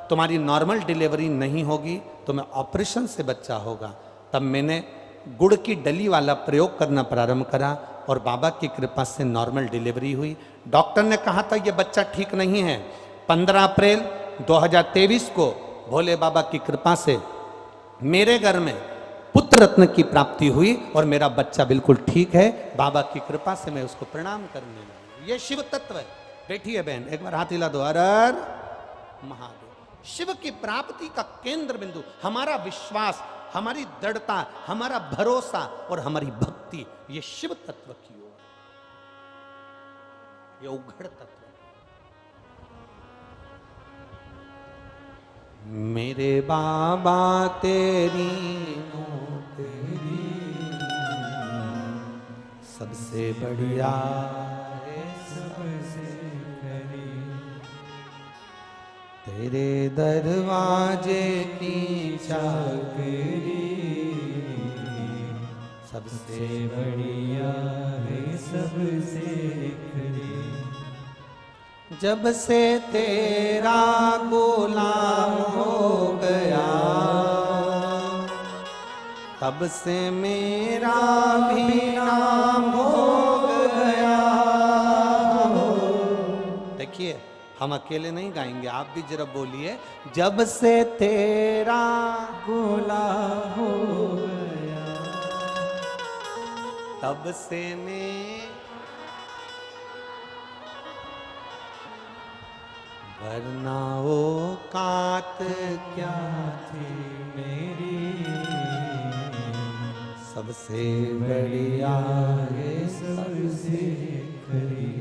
तुम्हारी नॉर्मल डिलीवरी नहीं होगी, तुम्हें ऑपरेशन से बच्चा होगा। तब मैंने गुड़ की डली वाला प्रयोग करना प्रारंभ करा और बाबा की कृपा से नॉर्मल डिलीवरी हुई। डॉक्टर ने कहा था यह बच्चा ठीक नहीं है। 15 अप्रैल 2023 को भोले बाबा की कृपा से मेरे घर में पुत्र रत्न की प्राप्ति हुई और मेरा बच्चा बिल्कुल ठीक है। बाबा की कृपा से मैं उसको प्रणाम करने लगा। ये शिव तत्व है। बैठी है बहन, एक बार हाथ हिला दो। हर हर महादेव। शिव की प्राप्ति का केंद्र बिंदु हमारा विश्वास, हमारी दृढ़ता, हमारा भरोसा और हमारी भक्ति, ये शिव तत्व की ओर, ये उघड़ तत्व। मेरे बाबा तेरी सबसे बढ़िया है, सबसे तेरे दरवाजे की चाकरी सबसे बढ़िया है सबसे खरी। जब से तेरा गुलाम हो गया तब से मेरा भी नाम हो गया। देखिए हम अकेले नहीं गाएंगे, आप भी जरा बोलिए। जब से तेरा गुलाम हो गया तब से वरना औकात क्या थी मेरी सबसे बढ़िया है सबसे खरी।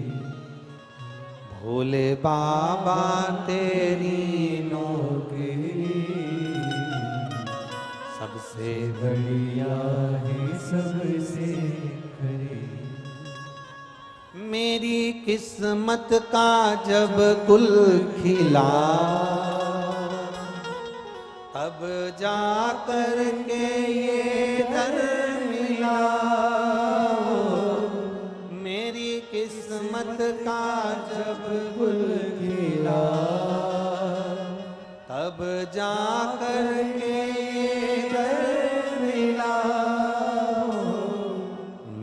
भोले बाबा तेरी नौकरी सबसे बढ़िया है सबसे खरी। मेरी किस्मत का जब गुल खिला तब जा कर के ये दर मिला। मेरी किस्मत का जब गुल खिला तब जा कर के ये दर मिला।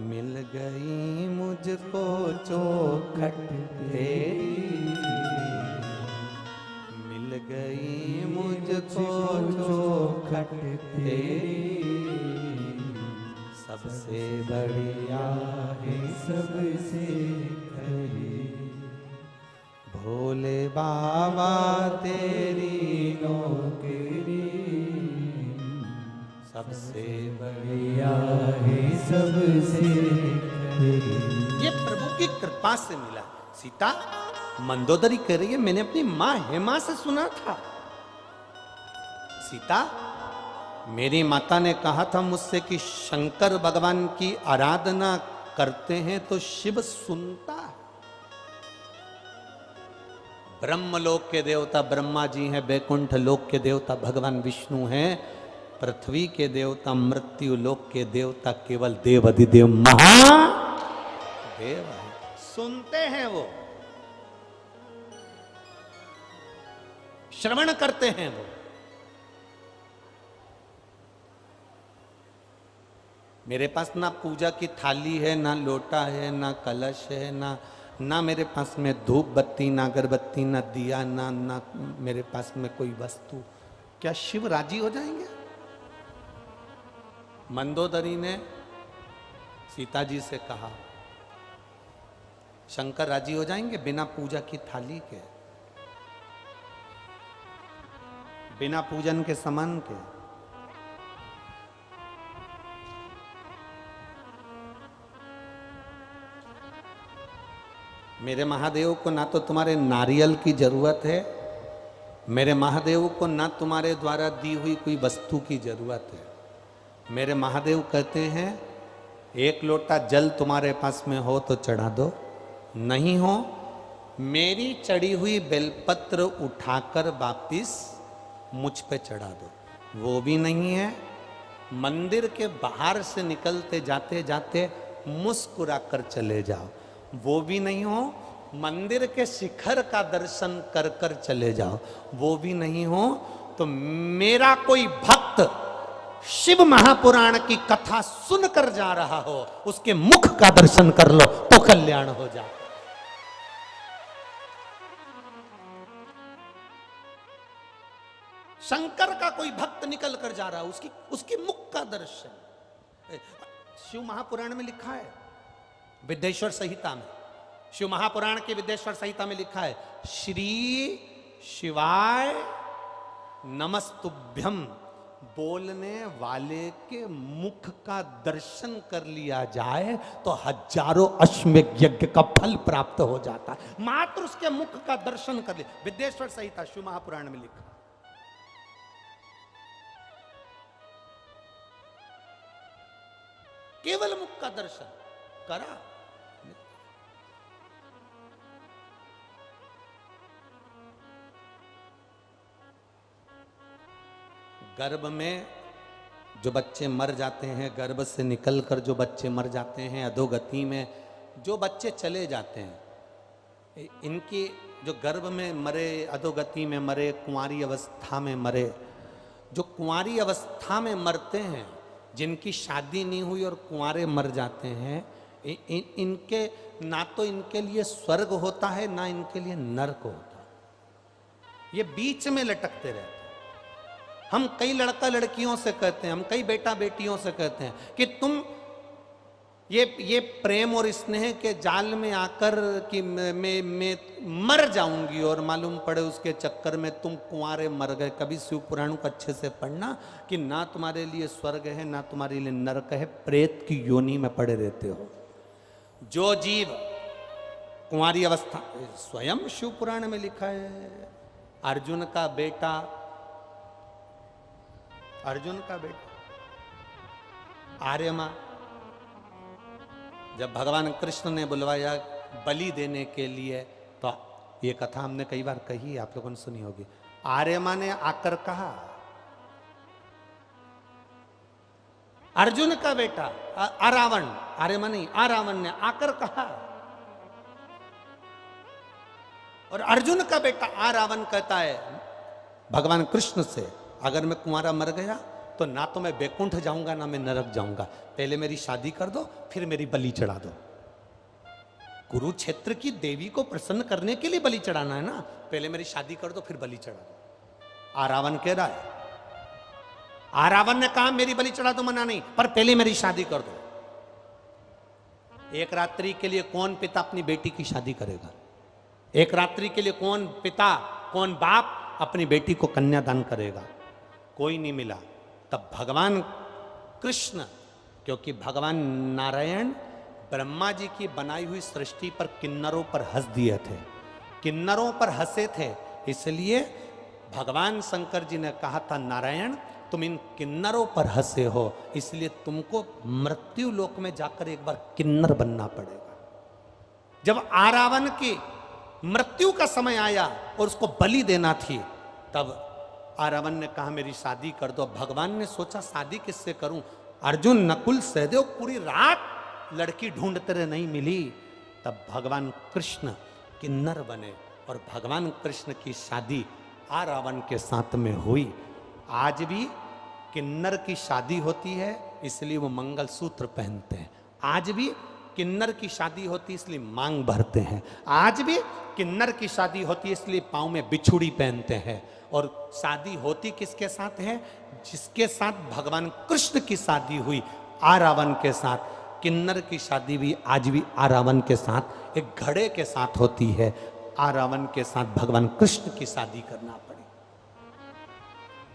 मिल गई मुझको चौखट तेरी मिल गई मुझको चौखट तेरी सबसे बढ़िया है सबसे खरी। भोले बाबा तेरी नौकरी सबसे बढ़िया है सबसे खरी। ये प्रभु की कृपा से मिला। सीता मंदोदरी कह रही है मैंने अपनी मां हेमा से सुना था। सीता मेरी माता ने कहा था मुझसे कि शंकर भगवान की आराधना करते हैं तो शिव सुनता है। ब्रह्मलोक के देवता ब्रह्मा जी हैं, बैकुंठ लोक के देवता भगवान विष्णु हैं, पृथ्वी के देवता मृत्यु लोक के देवता केवल देवाधिदेव महादेव है। सुनते हैं वो, श्रवण करते हैं वो। मेरे पास ना पूजा की थाली है, ना लोटा है, ना कलश है, ना मेरे पास में धूप बत्ती, ना अगरबत्ती, ना दिया, ना मेरे पास में कोई वस्तु। क्या शिव राजी हो जाएंगे? मंदोदरी ने सीता जी से कहा शंकर राजी हो जाएंगे बिना पूजा की थाली के, बिना पूजन के सामान के? मेरे महादेव को ना तो तुम्हारे नारियल की जरूरत है, मेरे महादेव को ना तुम्हारे द्वारा दी हुई कोई वस्तु की जरूरत है। मेरे महादेव कहते हैं एक लोटा जल तुम्हारे पास में हो तो चढ़ा दो, नहीं हो मेरी चढ़ी हुई बेलपत्र उठाकर वापिस मुझ पे चढ़ा दो। वो भी नहीं है, मंदिर के बाहर से निकलते जाते जाते मुस्कुरा कर चले जाओ। वो भी नहीं हो, मंदिर के शिखर का दर्शन कर कर चले जाओ। वो भी नहीं हो तो मेरा कोई भक्त शिव महापुराण की कथा सुनकर जा रहा हो, उसके मुख का दर्शन कर लो तो कल्याण हो जाए। शंकर का कोई भक्त निकल कर जा रहा है, उसकी मुख का दर्शन। शिव महापुराण में लिखा है, विद्येश्वर संहिता में, शिव महापुराण के विद्येश्वर संहिता में लिखा है श्री शिवाय नमस्तुभ्यम। बोलने वाले के मुख का दर्शन कर लिया जाए तो हजारों अश्वमेध यज्ञ का फल प्राप्त हो जाता है। मात्र उसके मुख का दर्शन कर लिया। विद्येश्वर संहिता शिव महापुराण में लिखा। केवल मुख का दर्शन करा। गर्भ में जो बच्चे मर जाते हैं, गर्भ से निकलकर जो बच्चे मर जाते हैं, अधोगति में जो बच्चे चले जाते हैं, इनकी जो गर्भ में मरे, अधोगति में मरे, कुंवारी अवस्था में मरे, जो कुंवारी अवस्था में मरते हैं, जिनकी शादी नहीं हुई और कुंवारे मर जाते हैं, इनके ना तो इनके लिए स्वर्ग होता है ना इनके लिए नरक होता है। ये बीच में लटकते रहते हैं। हम कई लड़का लड़कियों से कहते हैं, हम कई बेटा बेटियों से कहते हैं कि तुम ये प्रेम और स्नेह के जाल में आकर कि मैं मर जाऊंगी, और मालूम पड़े उसके चक्कर में तुम कुंवारे मर गए। कभी शिव पुराण को अच्छे से पढ़ना कि ना तुम्हारे लिए स्वर्ग है ना तुम्हारे लिए नरक है, प्रेत की योनि में पड़े रहते हो। जो जीव कुंवारी अवस्था, स्वयं शिव पुराण में लिखा है, अर्जुन का बेटा आर्यमा, जब भगवान कृष्ण ने बुलवाया बलि देने के लिए, तो ये कथा हमने कई बार कही, आप लोगों ने सुनी होगी। आर्यमा ने आकर कहा, अर्जुन का बेटा अरावण, आर्यमा नहीं, अरावण ने आकर कहा, और अर्जुन का बेटा अरावण कहता है भगवान कृष्ण से, अगर मैं कुंवारा मर गया तो ना तो मैं बैकुंठ जाऊंगा ना मैं नरक जाऊंगा, पहले मेरी शादी कर दो फिर मेरी बलि चढ़ा दो। कुरुक्षेत्र की देवी को प्रसन्न करने के लिए बलि चढ़ाना है ना, पहले मेरी शादी कर दो फिर बलि चढ़ा दो। आरावण कह रहा है, आरावण ने कहा मेरी बलि चढ़ा दो, मना नहीं, पर पहले मेरी शादी कर दो। एक रात्रि के लिए कौन पिता अपनी बेटी की शादी करेगा? एक रात्रि के लिए कौन पिता, कौन बाप अपनी बेटी को कन्यादान करेगा? कोई नहीं मिला। तब भगवान कृष्ण, क्योंकि भगवान नारायण ब्रह्मा जी की बनाई हुई सृष्टि पर किन्नरों पर हंस दिए थे, किन्नरों पर हंसे थे, इसलिए भगवान शंकर जी ने कहा था, नारायण तुम इन किन्नरों पर हंसे हो, इसलिए तुमको मृत्यु लोक में जाकर एक बार किन्नर बनना पड़ेगा। जब आरावण की मृत्यु का समय आया और उसको बलि देना थी, तब आरावण ने कहा मेरी शादी कर दो। भगवान ने सोचा शादी किससे करूं? अर्जुन नकुल सहदेव पूरी रात लड़की ढूंढते रहे, नहीं मिली। तब भगवान कृष्ण किन्नर बने और भगवान कृष्ण की शादी आरावण के साथ में हुई। आज भी किन्नर की शादी होती है इसलिए वो मंगलसूत्र पहनते हैं, आज भी किन्नर की शादी होती है इसलिए मांग भरते हैं, आज भी किन्नर की शादी होती है इसलिए पाँव में बिछुड़ी पहनते हैं। और शादी होती किसके साथ है? जिसके साथ भगवान कृष्ण की शादी हुई आरावण के साथ। किन्नर की शादी भी आज भी आरावण के साथ, एक घड़े के साथ होती है। आरावण के साथ भगवान कृष्ण की शादी करना पड़ी।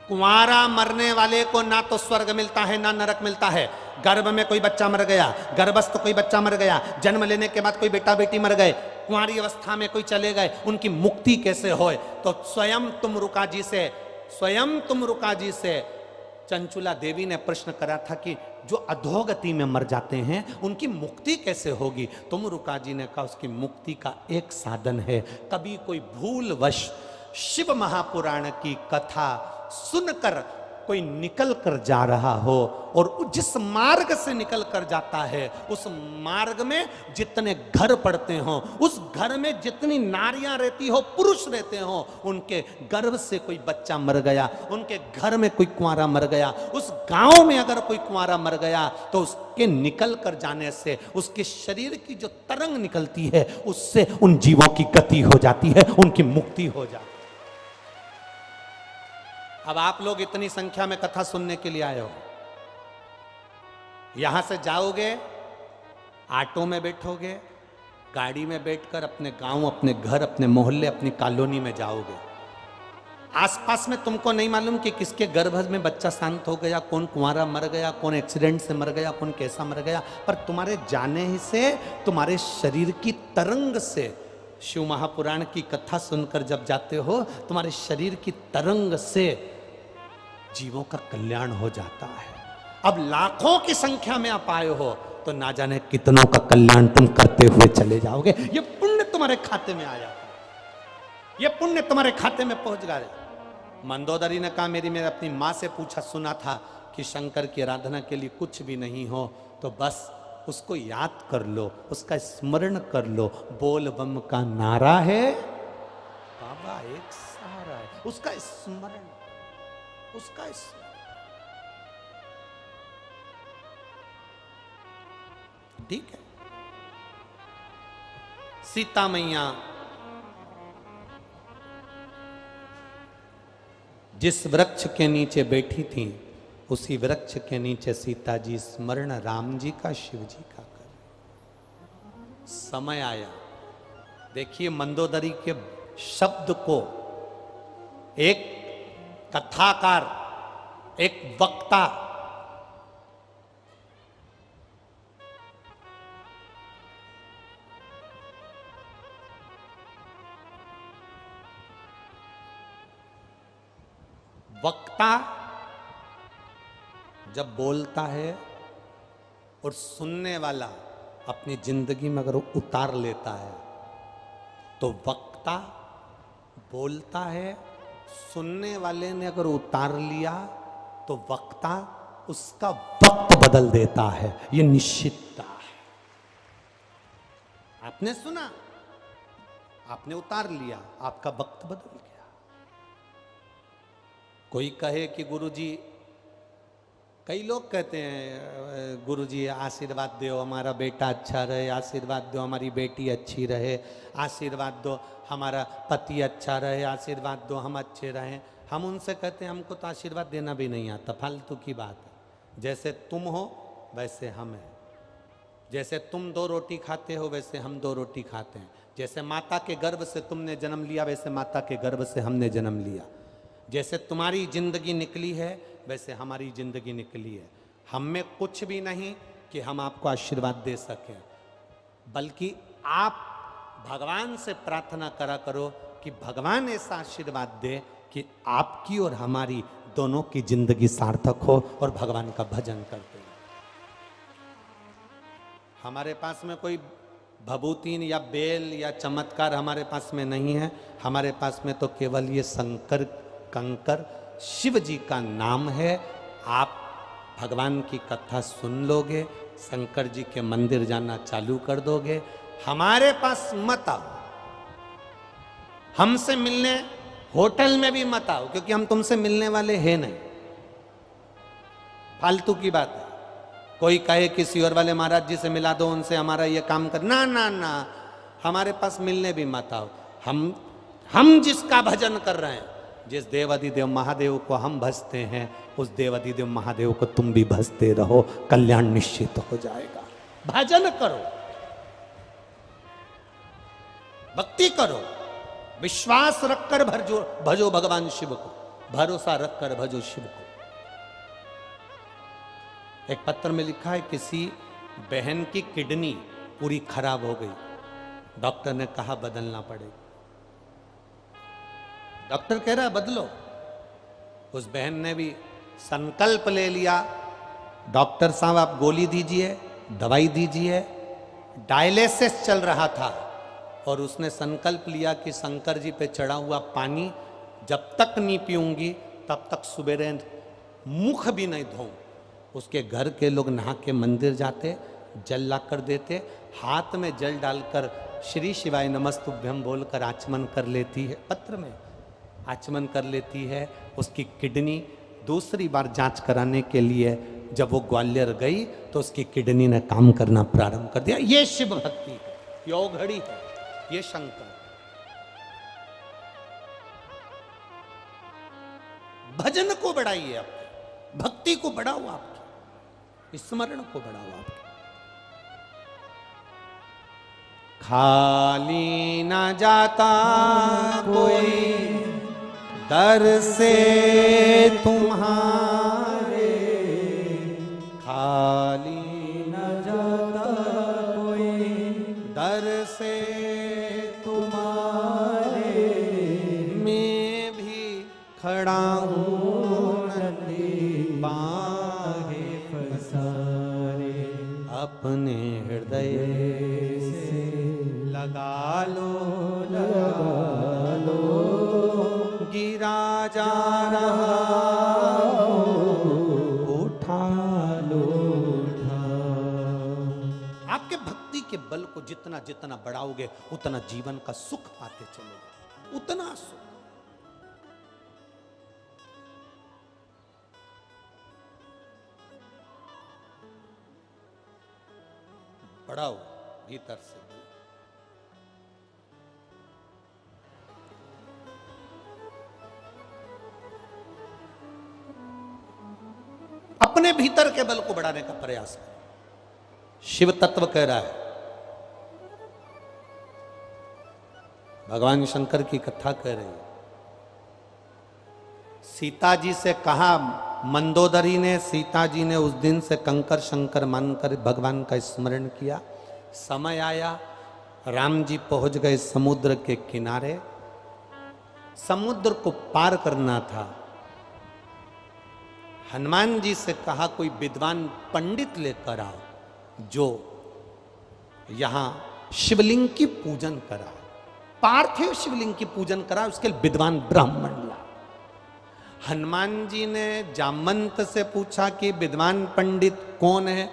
कुंवारा मरने वाले को ना तो स्वर्ग मिलता है ना नरक मिलता है। गर्भ में कोई बच्चा मर गया, गर्भस्थ कोई बच्चा मर गया, जन्म लेने के बाद कोई बेटा बेटी मर गए, कुंवारी अवस्था में कोई चले गए, उनकी मुक्ति कैसे होए? तो स्वयं तुम रुका जी से चंचुला देवी ने प्रश्न करा था कि जो अधोगति में मर जाते हैं उनकी मुक्ति कैसे होगी? तुम रुका जी ने कहा उसकी मुक्ति का एक साधन है, कभी कोई भूलवश शिव महापुराण की कथा सुनकर कोई निकल कर जा रहा हो और जिस मार्ग से निकल कर जाता है उस मार्ग में जितने घर पड़ते हो, उस घर में जितनी नारियां रहती हो, पुरुष रहते हो, उनके गर्भ से कोई बच्चा मर गया, उनके घर में कोई कुंवारा मर गया, उस गांव में अगर कोई कुंवारा मर गया तो उसके निकल कर जाने से उसके शरीर की जो तरंग निकलती है उससे उन जीवों की गति हो जाती है, उनकी मुक्ति हो जाती है। अब आप लोग इतनी संख्या में कथा सुनने के लिए आए हो, यहां से जाओगे, ऑटो में बैठोगे, गाड़ी में बैठकर अपने गांव, अपने घर, अपने मोहल्ले, अपनी कॉलोनी में जाओगे। आसपास में तुमको नहीं मालूम कि किसके गर्भ में बच्चा शांत हो गया, कौन कुंवारा मर गया, कौन एक्सीडेंट से मर गया, कौन कैसा मर गया, पर तुम्हारे जाने ही से, तुम्हारे शरीर की तरंग से, शिव महापुराण की कथा सुनकर जब जाते हो तुम्हारे शरीर की तरंग से जीवों का कल्याण हो जाता है। अब लाखों की संख्या में आप आए हो तो ना जाने कितनों का कल्याण तुम करते हुए चले जाओगे। ये पुण्य तुम्हारे खाते में आ जाता है, ये पुण्य तुम्हारे खाते में पहुंच गया। मंदोदरी ने कहा मेरी मैंने अपनी माँ से पूछा सुना था कि शंकर की आराधना के लिए कुछ भी नहीं हो तो बस उसको याद कर लो, उसका स्मरण कर लो। बोल बम का नारा है बाबा एक सहारा है, उसका स्मरण, उसका स्मरण। ठीक है। सीता मैया जिस वृक्ष के नीचे बैठी थी उसी वृक्ष के नीचे सीता जी स्मरण राम जी का, शिव जी का कर। समय आया, देखिए मंदोदरी के शब्द को एक कथाकार, एक वक्ता वक्ता जब बोलता है और सुनने वाला अपनी जिंदगी में अगर उतार लेता है तो वक्ता बोलता है, सुनने वाले ने अगर उतार लिया तो वक्ता उसका वक्त बदल देता है। ये निश्चितता है। आपने सुना, आपने उतार लिया, आपका वक्त बदल गया। कोई कहे कि गुरुजी, कई लोग कहते हैं गुरुजी आशीर्वाद दो हमारा बेटा अच्छा रहे, आशीर्वाद दो हमारी बेटी अच्छी रहे, आशीर्वाद दो हमारा पति अच्छा रहे, आशीर्वाद दो हम अच्छे रहें। हम उनसे कहते हैं हमको तो आशीर्वाद देना भी नहीं आता, फालतू की बात है। जैसे तुम हो वैसे हम हैं, जैसे तुम 2 रोटी खाते हो वैसे हम 2 रोटी खाते हैं, जैसे माता के गर्भ से तुमने जन्म लिया वैसे माता के गर्भ से हमने जन्म लिया, जैसे तुम्हारी जिंदगी निकली है वैसे हमारी जिंदगी निकली है। हम में कुछ भी नहीं कि हम आपको आशीर्वाद दे सकें, बल्कि आप भगवान से प्रार्थना करा करो कि भगवान ऐसा आशीर्वाद दे कि आपकी और हमारी दोनों की जिंदगी सार्थक हो और भगवान का भजन करते हैं। हमारे पास में कोई भभूतिन या बेल या चमत्कार हमारे पास में नहीं है। हमारे पास में तो केवल ये शंकर कंकर शिव जी का नाम है। आप भगवान की कथा सुन लोगे, शंकर जी के मंदिर जाना चालू कर दोगे। हमारे पास मत आओ, हमसे मिलने होटल में भी मत आओ, क्योंकि हम तुमसे मिलने वाले हैं नहीं। फालतू की बात है। कोई कहे किसी और वाले महाराज जी से मिला दो, उनसे हमारा ये काम कर, ना ना ना, हमारे पास मिलने भी मत आओ। हम जिसका भजन कर रहे हैं, जिस देवाधिदेव महादेव को हम भजते हैं, उस देवाधिदेव महादेव को तुम भी भजते रहो, कल्याण निश्चित हो जाएगा। भजन करो, भक्ति करो, विश्वास रखकर भजो भगवान शिव को, भरोसा रखकर भजो शिव को। एक पत्र में लिखा है किसी बहन की किडनी पूरी खराब हो गई, डॉक्टर ने कहा बदलना पड़ेगा। डॉक्टर कह रहा है बदलो। उस बहन ने भी संकल्प ले लिया, डॉक्टर साहब आप गोली दीजिए, दवाई दीजिए। डायलिसिस चल रहा था और उसने संकल्प लिया कि शंकर जी पे चढ़ा हुआ पानी जब तक नहीं पीऊंगी तब तक सुबेरे मुख भी नहीं धोऊं। उसके घर के लोग नहा के मंदिर जाते, जल ला कर देते, हाथ में जल डालकर श्री शिवाय नमस्तुभ्यम बोलकर आचमन कर लेती है। पत्र में आचमन कर लेती है। उसकी किडनी दूसरी बार जांच कराने के लिए जब वो ग्वालियर गई तो उसकी किडनी ने काम करना प्रारंभ कर दिया। ये शिव भक्ति है, ये औघड़ी है, ये शंकर। भजन को बढ़ाइए, आपके भक्ति को बढ़ाओ, आपके स्मरण को बढ़ाओ। आपके खाली ना जाता कोई दर से तुम्हारे, खाली न जाता कोई दर से तुम्हारे, मैं भी खड़ा हूँ नंदी बाहे पसारे, अपने हृदय से लगा लो, लगा लो, गिरा रहा उठा लो। आपके भक्ति के बल को जितना जितना बढ़ाओगे उतना जीवन का सुख पाते चलोगे, उतना सुख। बढ़ाओ भीतर से। अपने भीतर के बल को बढ़ाने का प्रयास करो। शिव तत्व कह रहा है, भगवान शंकर की कथा कह रही है। सीता जी से कहा, मंदोदरी ने, सीता जी ने उस दिन से कंकर शंकर मानकर भगवान का स्मरण किया। समय आया, राम जी पहुंच गए समुद्र के किनारे। समुद्र को पार करना था। हनुमान जी से कहा, कोई विद्वान पंडित लेकर आओ जो यहां शिवलिंग की पूजन करा, पार्थिव शिवलिंग की पूजन करा, उसके विद्वान ब्राह्मण ला। हनुमान जी ने जामवंत से पूछा कि विद्वान पंडित कौन है।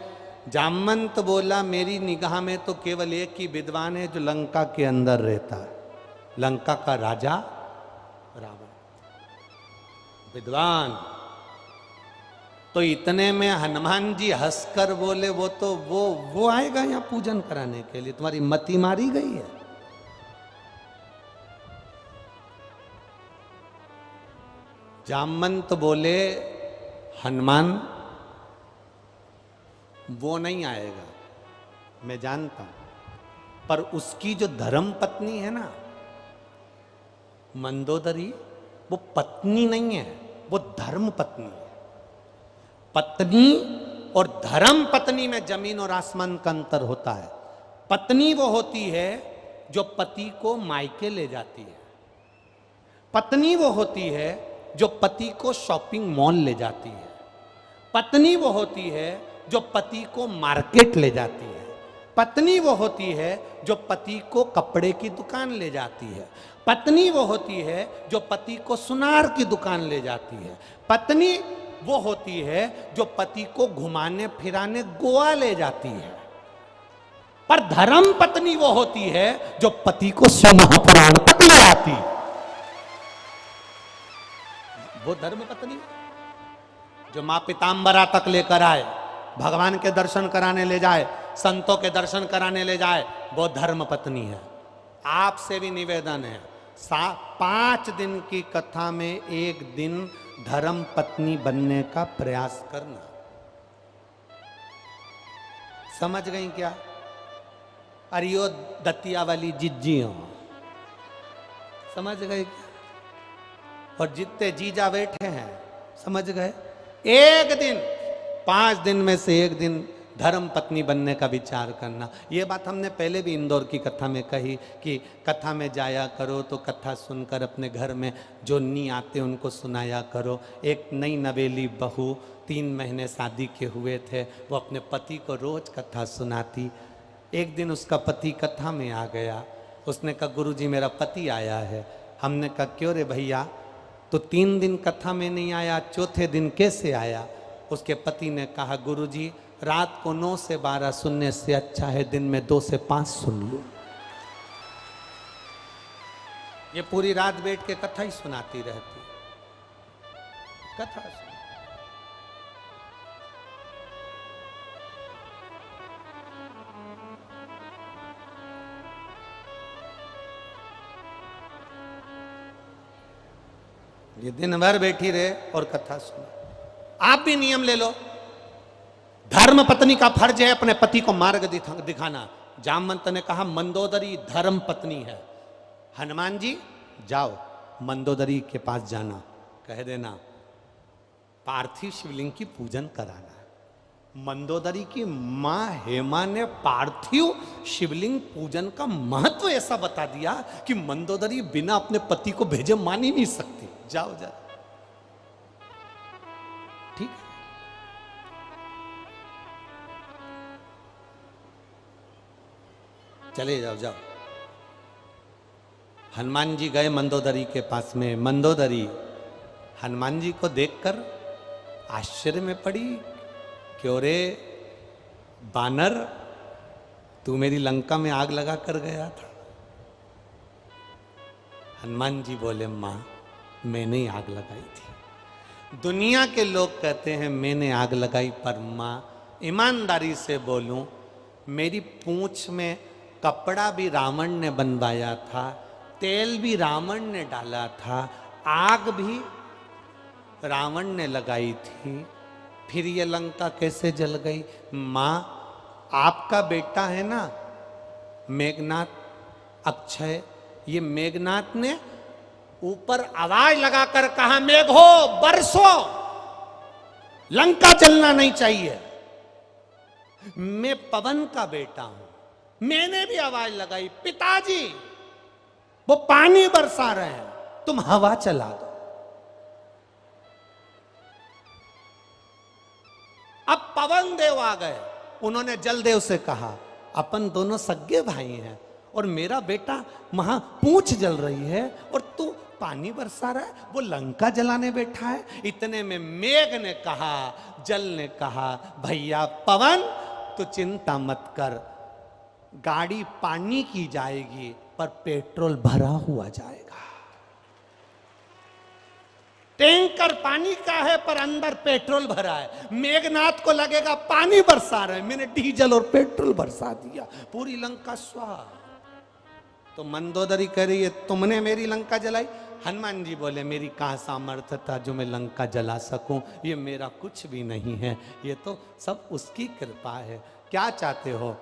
जामवंत बोला, मेरी निगाह में तो केवल एक ही विद्वान है जो लंका के अंदर रहता है, लंका का राजा रावण। विद्वान तो इतने में हनुमान जी हंसकर बोले, वो आएगा यहां पूजन कराने के लिए, तुम्हारी मति मारी गई है। जामवंत बोले, हनुमान वो नहीं आएगा, मैं जानता हूं, पर उसकी जो धर्म पत्नी है ना मंदोदरी, वो पत्नी नहीं है, वो धर्म पत्नी है। पत्नी और धर्म पत्नी में जमीन और आसमान का अंतर होता है। पत्नी वो होती है जो पति को मायके ले जाती है। पत्नी वो होती है जो पति को शॉपिंग मॉल ले जाती है। पत्नी वो होती है जो पति को मार्केट ले जाती है। पत्नी वो होती है जो पति को कपड़े की दुकान ले जाती है। पत्नी वो होती है जो पति को सुनार की दुकान ले जाती है। पत्नी वो होती है जो पति को घुमाने फिराने गोवा ले जाती है। पर धर्म पत्नी वो होती है जो पति को महापुराण तक ले आती है। वो धर्म पत्नी जो मां पीताम्बरा तक लेकर आए, भगवान के दर्शन कराने ले जाए, संतों के दर्शन कराने ले जाए, वो धर्म पत्नी है। आपसे भी निवेदन है, 5 दिन की कथा में एक दिन धर्म पत्नी बनने का प्रयास करना। समझ गई क्या? अरियो दतिया वाली जिज्जियों, समझ गए क्या? और जितने जीजा बैठे हैं, समझ गए? एक दिन, 5 दिन में से एक दिन धर्म पत्नी बनने का विचार करना। ये बात हमने पहले भी इंदौर की कथा में कही कि कथा में जाया करो तो कथा सुनकर अपने घर में जो नहीं आते उनको सुनाया करो। एक नई नवेली बहू, 3 महीने शादी के हुए थे, वो अपने पति को रोज कथा सुनाती। एक दिन उसका पति कथा में आ गया। उसने कहा, गुरुजी मेरा पति आया है। हमने कहा, क्यों रे भैया, तो 3 दिन कथा में नहीं आया, चौथे दिन कैसे आया? उसके पति ने कहा, गुरुजी रात को 9 से 12 सुनने से अच्छा है दिन में 2 से 5 सुन लूं। ये पूरी रात बैठ के कथा ही सुनाती रहती, कथा सुन। ये दिन भर बैठी रहे और कथा सुने। आप भी नियम ले लो। धर्म पत्नी का फर्ज है अपने पति को मार्ग दिखाना। जामवंत ने कहा, मंदोदरी धर्म पत्नी है। हनुमान जी जाओ मंदोदरी के पास जाना, कह देना पार्थिव शिवलिंग की पूजन कराना है। मंदोदरी की मां हेमा ने पार्थिव शिवलिंग पूजन का महत्व ऐसा बता दिया कि मंदोदरी बिना अपने पति को भेजे मान ही नहीं सकती। जाओ जा, ठीक है? चले जाओ, जाओ। हनुमान जी गए मंदोदरी के पास में। मंदोदरी हनुमान जी को देखकर आश्चर्य में पड़ी, क्यों रे बानर, तू मेरी लंका में आग लगा कर गया था। हनुमान जी बोले, मां मैंने ही आग लगाई थी। दुनिया के लोग कहते हैं मैंने आग लगाई, पर मां ईमानदारी से बोलूं, मेरी पूंछ में कपड़ा भी रावण ने बनवाया था, तेल भी रावण ने डाला था, आग भी रावण ने लगाई थी, फिर ये लंका कैसे जल गई? मां आपका बेटा है ना मेघनाथ अक्षय, ये मेघनाथ ने ऊपर आवाज लगाकर कहा, मेघो बरसो, लंका जलना नहीं चाहिए। मैं पवन का बेटा हूं, मैंने भी आवाज लगाई, पिताजी वो पानी बरसा रहे हैं, तुम हवा चला दो। अब पवन देव आ गए, उन्होंने जलदेव से कहा, अपन दोनों सगे भाई हैं और मेरा बेटा वहां पूंछ जल रही है और तू पानी बरसा रहा है, वो लंका जलाने बैठा है। इतने में मेघ ने कहा, जल ने कहा, भैया पवन तू चिंता मत कर, गाड़ी पानी की जाएगी पर पेट्रोल भरा हुआ जाएगा। टैंकर पानी का है पर अंदर पेट्रोल भरा है। मेघनाथ को लगेगा पानी बरसा रहे, मैंने डीजल और पेट्रोल बरसा दिया, पूरी लंका स्वाहा। तो मंदोदरी कह रही है, तुमने मेरी लंका जलाई? हनुमान जी बोले, मेरी कहाँ सामर्थ्य था जो मैं लंका जला सकूं, ये मेरा कुछ भी नहीं है, ये तो सब उसकी कृपा है। क्या चाहते हो?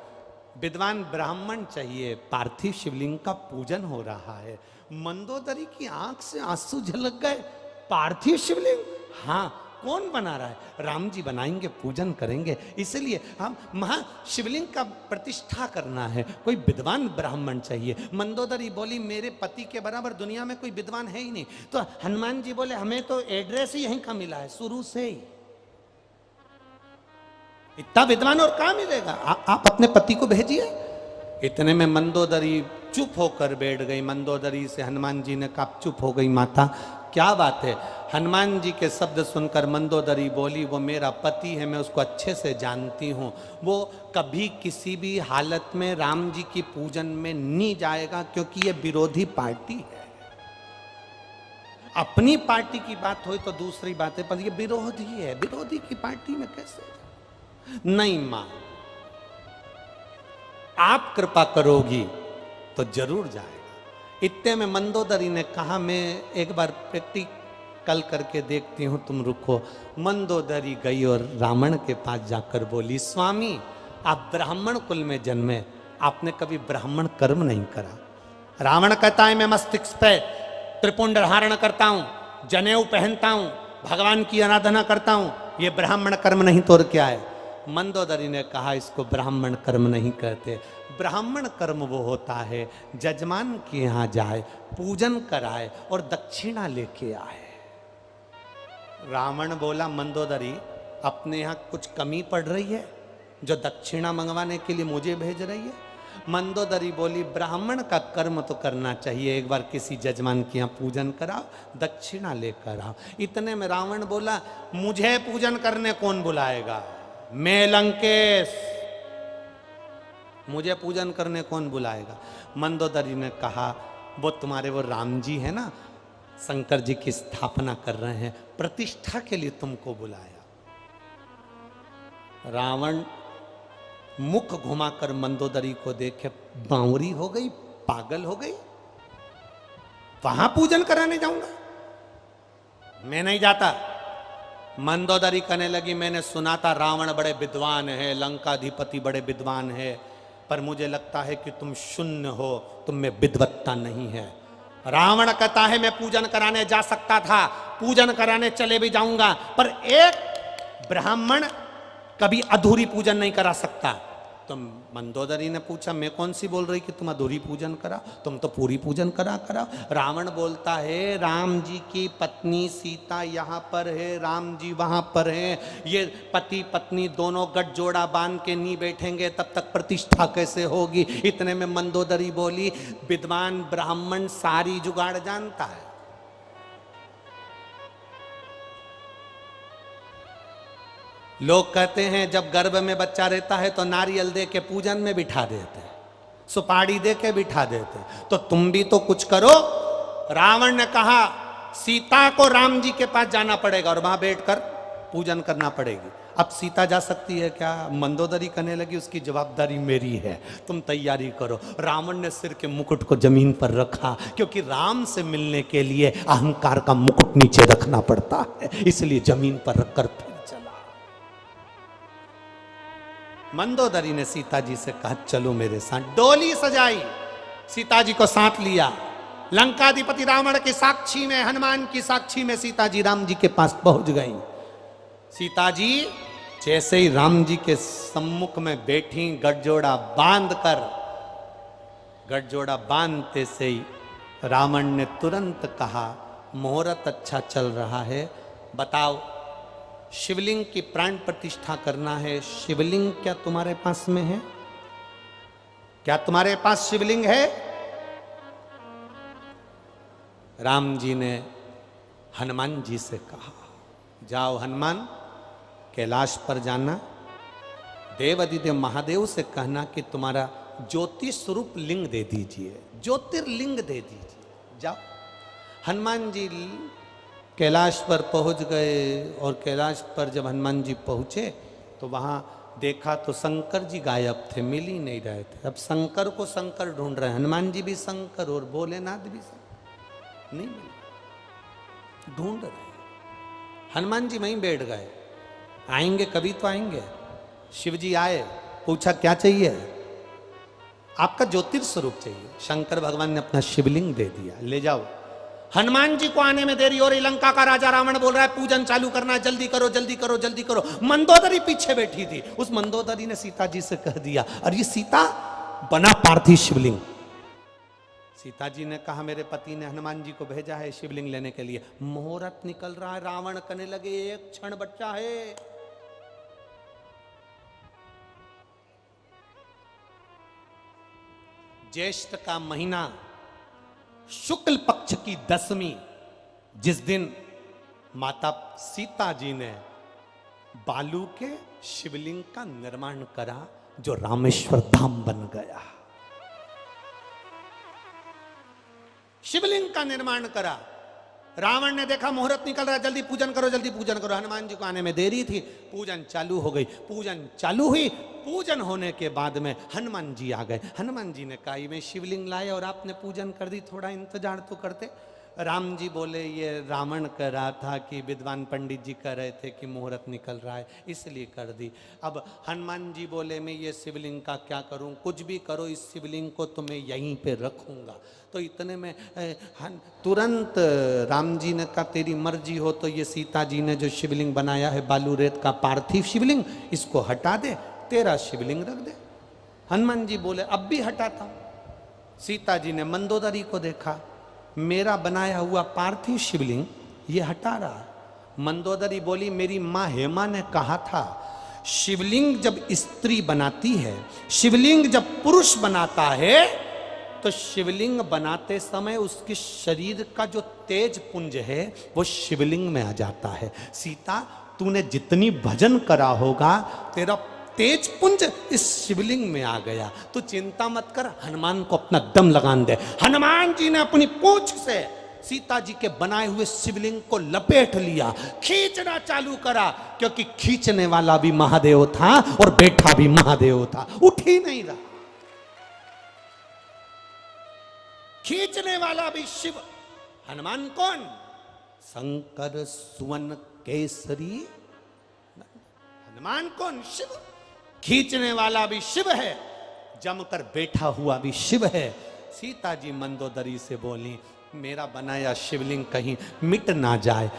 विद्वान ब्राह्मण चाहिए, पार्थिव शिवलिंग का पूजन हो रहा है। मंदोदरी की आंख से आंसू झलक गए। पार्थिव शिवलिंग? हाँ, कौन बना रहा है? राम जी बनाएंगे, पूजन करेंगे, इसलिए हम महाशिवलिंग का प्रतिष्ठा करना है, कोई विद्वान ब्राह्मण चाहिए। मंदोदरी बोली, मेरे पति के बराबर दुनिया में कोई विद्वान है ही नहीं। तो हनुमान जी बोले, हमें तो एड्रेस ही यहीं का मिला है, शुरू से ही इतना विद्वान और कहां मिलेगा, आप अपने पति को भेजिए। इतने में मंदोदरी चुप होकर बैठ गई। मंदोदरी से हनुमान जी ने कहा, चुप हो गई माता, क्या बात है? हनुमान जी के शब्द सुनकर मंदोदरी बोली, वो मेरा पति है, मैं उसको अच्छे से जानती हूँ, वो कभी किसी भी हालत में राम जी की पूजन में नहीं जाएगा, क्योंकि ये विरोधी पार्टी है। अपनी पार्टी की बात हो तो दूसरी बात है, पर ये विरोधी है, विरोधी की पार्टी में कैसे? नहीं मां, आप कृपा करोगी तो जरूर जाएगा। इतने में मंदोदरी ने कहा, मैं एक बार प्रैक्टिकल करके देखती हूं, तुम रुको। मंदोदरी गई और रावण के पास जाकर बोली, स्वामी आप ब्राह्मण कुल में जन्मे, आपने कभी ब्राह्मण कर्म नहीं करा। रावण कहता है, मैं मस्तिष्क पे त्रिपुंड धारण करता हूं, जनेऊ पहनता हूं, भगवान की आराधना करता हूं, ये ब्राह्मण कर्म नहीं तो और क्या है? मंदोदरी ने कहा, इसको ब्राह्मण कर्म नहीं कहते। ब्राह्मण कर्म वो होता है जजमान के यहाँ जाए, पूजन कराए और दक्षिणा लेके आए। रावण बोला, मंदोदरी अपने यहाँ कुछ कमी पड़ रही है जो दक्षिणा मंगवाने के लिए मुझे भेज रही है? मंदोदरी बोली, ब्राह्मण का कर्म तो करना चाहिए, एक बार किसी जजमान के यहाँ पूजन कराओ, दक्षिणा लेकर आओ। इतने में रावण बोला, मुझे पूजन करने कौन बुलाएगा? मैं लंकेश, मुझे पूजन करने कौन बुलाएगा? मंदोदरी ने कहा, वो तुम्हारे वो राम जी है ना, शंकर जी की स्थापना कर रहे हैं, प्रतिष्ठा के लिए तुमको बुलाया। रावण मुख घुमाकर मंदोदरी को देखे, बावरी हो गई, पागल हो गई, वहां पूजन कराने जाऊंगा? मैं नहीं जाता। मंदोदरी कहने लगी, मैंने सुना था रावण बड़े विद्वान है, लंकाधिपति बड़े विद्वान है, पर मुझे लगता है कि तुम शून्य हो, तुम में विद्वत्ता नहीं है। रावण कहता है, मैं पूजन कराने जा सकता था, पूजन कराने चले भी जाऊंगा, पर एक ब्राह्मण कभी अधूरी पूजन नहीं करा सकता। तो मंदोदरी ने पूछा, मैं कौन सी बोल रही कि तुम अधूरी पूजन करा, तुम तो पूरी पूजन करा करा। रावण बोलता है, राम जी की पत्नी सीता यहाँ पर है, राम जी वहाँ पर हैं, ये पति पत्नी दोनों गठजोड़ा बांध के नहीं बैठेंगे तब तक प्रतिष्ठा कैसे होगी। इतने में मंदोदरी बोली, विद्वान ब्राह्मण सारी जुगाड़ जानता है। लोग कहते हैं जब गर्भ में बच्चा रहता है तो नारियल दे के पूजन में बिठा देते, सुपारी दे के बिठा देते, तो तुम भी तो कुछ करो। रावण ने कहा सीता को राम जी के पास जाना पड़ेगा और वहां बैठकर पूजन करना पड़ेगी। अब सीता जा सकती है क्या? मंदोदरी कहने लगी, उसकी जवाबदारी मेरी है, तुम तैयारी करो। रावण ने सिर के मुकुट को जमीन पर रखा, क्योंकि राम से मिलने के लिए अहंकार का मुकुट नीचे रखना पड़ता है, इसलिए जमीन पर रखकर फिर चला। मंदोदरी ने सीता जी से कहा, चलो मेरे साथ। डोली सजाई, सीता जी को साथ लिया, लंकाधिपति रावण की साक्षी में, हनुमान की साक्षी में सीता जी राम जी के पास पहुंच गई। सीता जी जैसे ही राम जी के सम्मुख में बैठी, गठजोड़ा बांधकर, गठजोड़ा बांधते से ही रावण ने तुरंत कहा, मुहूर्त अच्छा चल रहा है, बताओ शिवलिंग की प्राण प्रतिष्ठा करना है, शिवलिंग क्या तुम्हारे पास में है? क्या तुम्हारे पास शिवलिंग है? राम जी ने हनुमान जी से कहा, जाओ हनुमान, कैलाश पर जाना, देवाधिदेव महादेव से कहना कि तुम्हारा ज्योति स्वरूप लिंग दे दीजिए, ज्योतिर्लिंग दे दीजिए, जाओ। हनुमान जी कैलाश पर पहुंच गए और कैलाश पर जब हनुमान जी पहुंचे तो वहां देखा तो शंकर जी गायब थे, मिल ही नहीं रहे थे। अब शंकर को शंकर ढूंढ रहे हैं, हनुमान जी भी शंकर और भोलेनाथ भी शंकर, नहीं मिले, ढूंढ रहे। हनुमान जी वहीं बैठ गए, आएंगे कभी तो आएंगे। शिव जी आए, पूछा क्या चाहिए? आपका ज्योतिर्स्वरूप चाहिए। शंकर भगवान ने अपना शिवलिंग दे दिया, ले जाओ। हनुमान जी को आने में देरी हो रही, लंका का राजा रावण बोल रहा है पूजन चालू करना है, जल्दी करो जल्दी करो जल्दी करो। मंदोदरी पीछे बैठी थी, उस मंदोदरी ने सीता जी से कह दिया, अरे सीता, बना पार्थिव शिवलिंग। सीता जी ने कहा, मेरे पति ने हनुमान जी को भेजा है शिवलिंग लेने के लिए। मुहूर्त निकल रहा है, रावण कहने लगे एक क्षण बच्चा है। ज्येष्ठ का महीना, शुक्ल पक्ष की दशमी, जिस दिन माता सीता जी ने बालू के शिवलिंग का निर्माण करा, जो रामेश्वर धाम बन गया। शिवलिंग का निर्माण करा। रावण ने देखा मुहूर्त निकल रहा है, जल्दी पूजन करो जल्दी पूजन करो। हनुमान जी को आने में देरी थी, पूजन चालू हो गई। पूजन चालू हुई, पूजन होने के बाद में हनुमान जी आ गए। हनुमान जी ने कहा, मैं शिवलिंग लाए और आपने पूजन कर दी, थोड़ा इंतजार तो करते। राम जी बोले, ये रावण कह रहा था कि विद्वान पंडित जी कह रहे थे कि मुहूर्त निकल रहा है, इसलिए कर दी। अब हनुमान जी बोले, मैं ये शिवलिंग का क्या करूं? कुछ भी करो, इस शिवलिंग को तो मैं यहीं पे रखूंगा। तो इतने में तुरंत राम जी ने कहा, तेरी मर्जी हो तो ये सीता जी ने जो शिवलिंग बनाया है बालू रेत का पार्थिव शिवलिंग, इसको हटा दे, तेरा शिवलिंग रख दे। हनुमान जी बोले, अब भी हटाता हूं। सीता जी ने मंदोदरी को देखा, मेरा बनाया हुआ पार्थिव शिवलिंग ये हटा रहा। मंदोदरी बोली, मेरी माँ हेमा ने कहा था, शिवलिंग जब स्त्री बनाती है, शिवलिंग जब पुरुष बनाता है, तो शिवलिंग बनाते समय उसके शरीर का जो तेज पुंज है वो शिवलिंग में आ जाता है। सीता, तूने जितनी भजन करा होगा, तेरा तेज पुंज इस शिवलिंग में आ गया, तो चिंता मत कर, हनुमान को अपना दम लगान दे। हनुमान जी ने अपनी पूंछ से सीता जी के बनाए हुए शिवलिंग को लपेट लिया, खींचना चालू करा, क्योंकि खींचने वाला भी महादेव था और बैठा भी महादेव था, उठ ही नहीं रहा। खींचने वाला भी शिव। हनुमान कौन? शंकर सुवन केसरी। हनुमान कौन? शिव। खींचने वाला भी शिव है, जमकर बैठा हुआ भी शिव है। सीता जी मंदोदरी से बोली, मेरा बनाया शिवलिंग कहीं मिट ना जाए।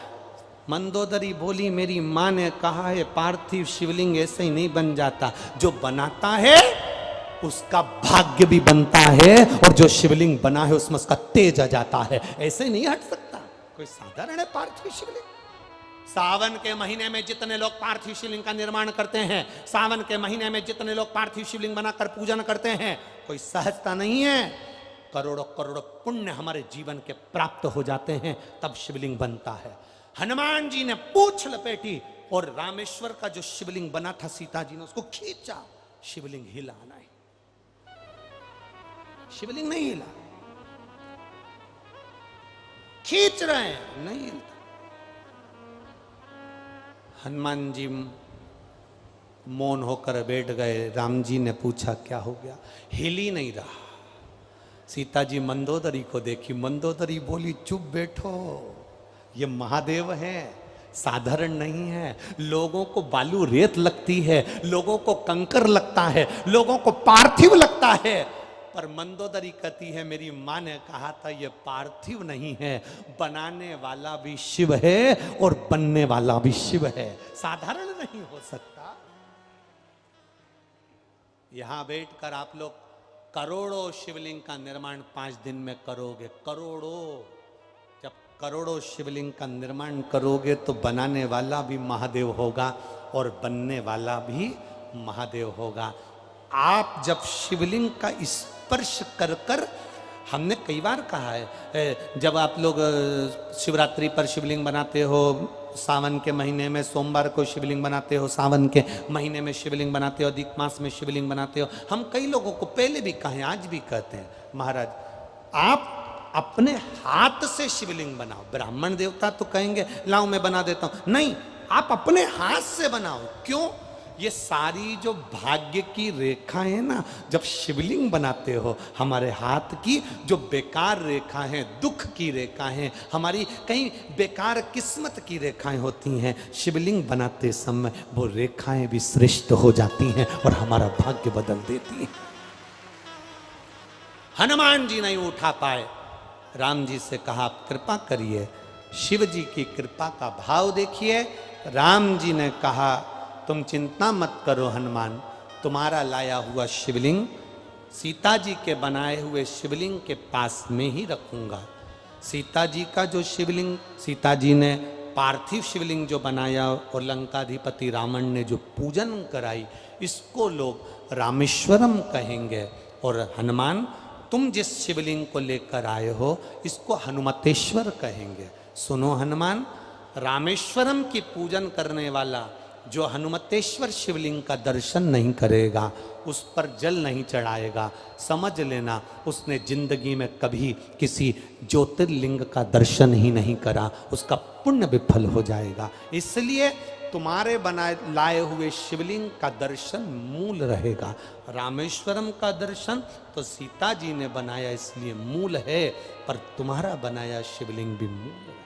मंदोदरी बोली मेरी माँ ने कहा है पार्थिव शिवलिंग ऐसे ही नहीं बन जाता, जो बनाता है उसका भाग्य भी बनता है, और जो शिवलिंग बना है उसमें उसका तेज आ जाता है, ऐसे ही नहीं हट सकता। कोई साधारण है पार्थिव शिवलिंग? सावन के महीने में जितने लोग पार्थिव शिवलिंग का निर्माण करते हैं, सावन के महीने में जितने लोग पार्थिव शिवलिंग बनाकर पूजन करते हैं, कोई सहजता नहीं है। करोड़ों करोड़ों पुण्य हमारे जीवन के प्राप्त हो जाते हैं, तब शिवलिंग बनता है। हनुमान जी ने पूंछ लपेटी और रामेश्वर का जो शिवलिंग बना था, सीता जी ने उसको खींचा, शिवलिंग हिला नहीं, शिवलिंग नहीं हिला। खींच रहे हैं, नहीं हिलता। हनुमान जी मौन होकर बैठ गए। राम जी ने पूछा क्या हो गया? हिल ही नहीं रहा। सीता जी मंदोदरी को देखी, मंदोदरी बोली चुप बैठो, ये महादेव है, साधारण नहीं है। लोगों को बालू रेत लगती है, लोगों को कंकर लगता है, लोगों को पार्थिव लगता है, पर मंदोदरी कहती है मेरी माँ ने कहा था ये पार्थिव नहीं है, बनाने वाला भी शिव है और बनने वाला भी शिव है, साधारण नहीं हो सकता। यहां बैठकर आप लोग करोड़ों शिवलिंग का निर्माण 5 दिन में करोगे, करोड़ों। जब करोड़ों शिवलिंग का निर्माण करोगे तो बनाने वाला भी महादेव होगा और बनने वाला भी महादेव होगा। आप जब शिवलिंग का स्पर्श कर कर, हमने कई बार कहा है, जब आप लोग शिवरात्रि पर शिवलिंग बनाते हो, सावन के महीने में सोमवार को शिवलिंग बनाते हो, सावन के महीने में शिवलिंग बनाते हो, अधिक मास में शिवलिंग बनाते हो, हम कई लोगों को पहले भी कहे, आज भी कहते हैं, महाराज आप अपने हाथ से शिवलिंग बनाओ। ब्राह्मण देवता तो कहेंगे लाओ मैं बना देता हूं, नहीं, आप अपने हाथ से बनाओ। क्यों? ये सारी जो भाग्य की रेखाएं हैं ना, जब शिवलिंग बनाते हो, हमारे हाथ की जो बेकार रेखा है, दुख की रेखाएं हैं, हमारी कहीं बेकार किस्मत की रेखाएं होती हैं, शिवलिंग बनाते समय वो रेखाएं भी श्रेष्ठ हो जाती हैं और हमारा भाग्य बदल देती हैं। हनुमान जी नहीं उठा पाए। राम जी से कहा आप कृपा करिए। शिव जी की कृपा का भाव देखिए। राम जी ने कहा तुम चिंता मत करो हनुमान, तुम्हारा लाया हुआ शिवलिंग सीता जी के बनाए हुए शिवलिंग के पास में ही रखूंगा। सीता जी का जो शिवलिंग, सीता जी ने पार्थिव शिवलिंग जो बनाया और लंकाधिपति रावण ने जो पूजन कराई, इसको लोग रामेश्वरम कहेंगे। और हनुमान तुम जिस शिवलिंग को लेकर आए हो, इसको हनुमतेश्वर कहेंगे। सुनो हनुमान, रामेश्वरम की पूजन करने वाला जो हनुमतेश्वर शिवलिंग का दर्शन नहीं करेगा, उस पर जल नहीं चढ़ाएगा, समझ लेना उसने जिंदगी में कभी किसी ज्योतिर्लिंग का दर्शन ही नहीं करा, उसका पुण्य विफल हो जाएगा। इसलिए तुम्हारे बनाए लाए हुए शिवलिंग का दर्शन मूल रहेगा। रामेश्वरम का दर्शन तो सीता जी ने बनाया इसलिए मूल है, पर तुम्हारा बनाया शिवलिंग भी मूल है।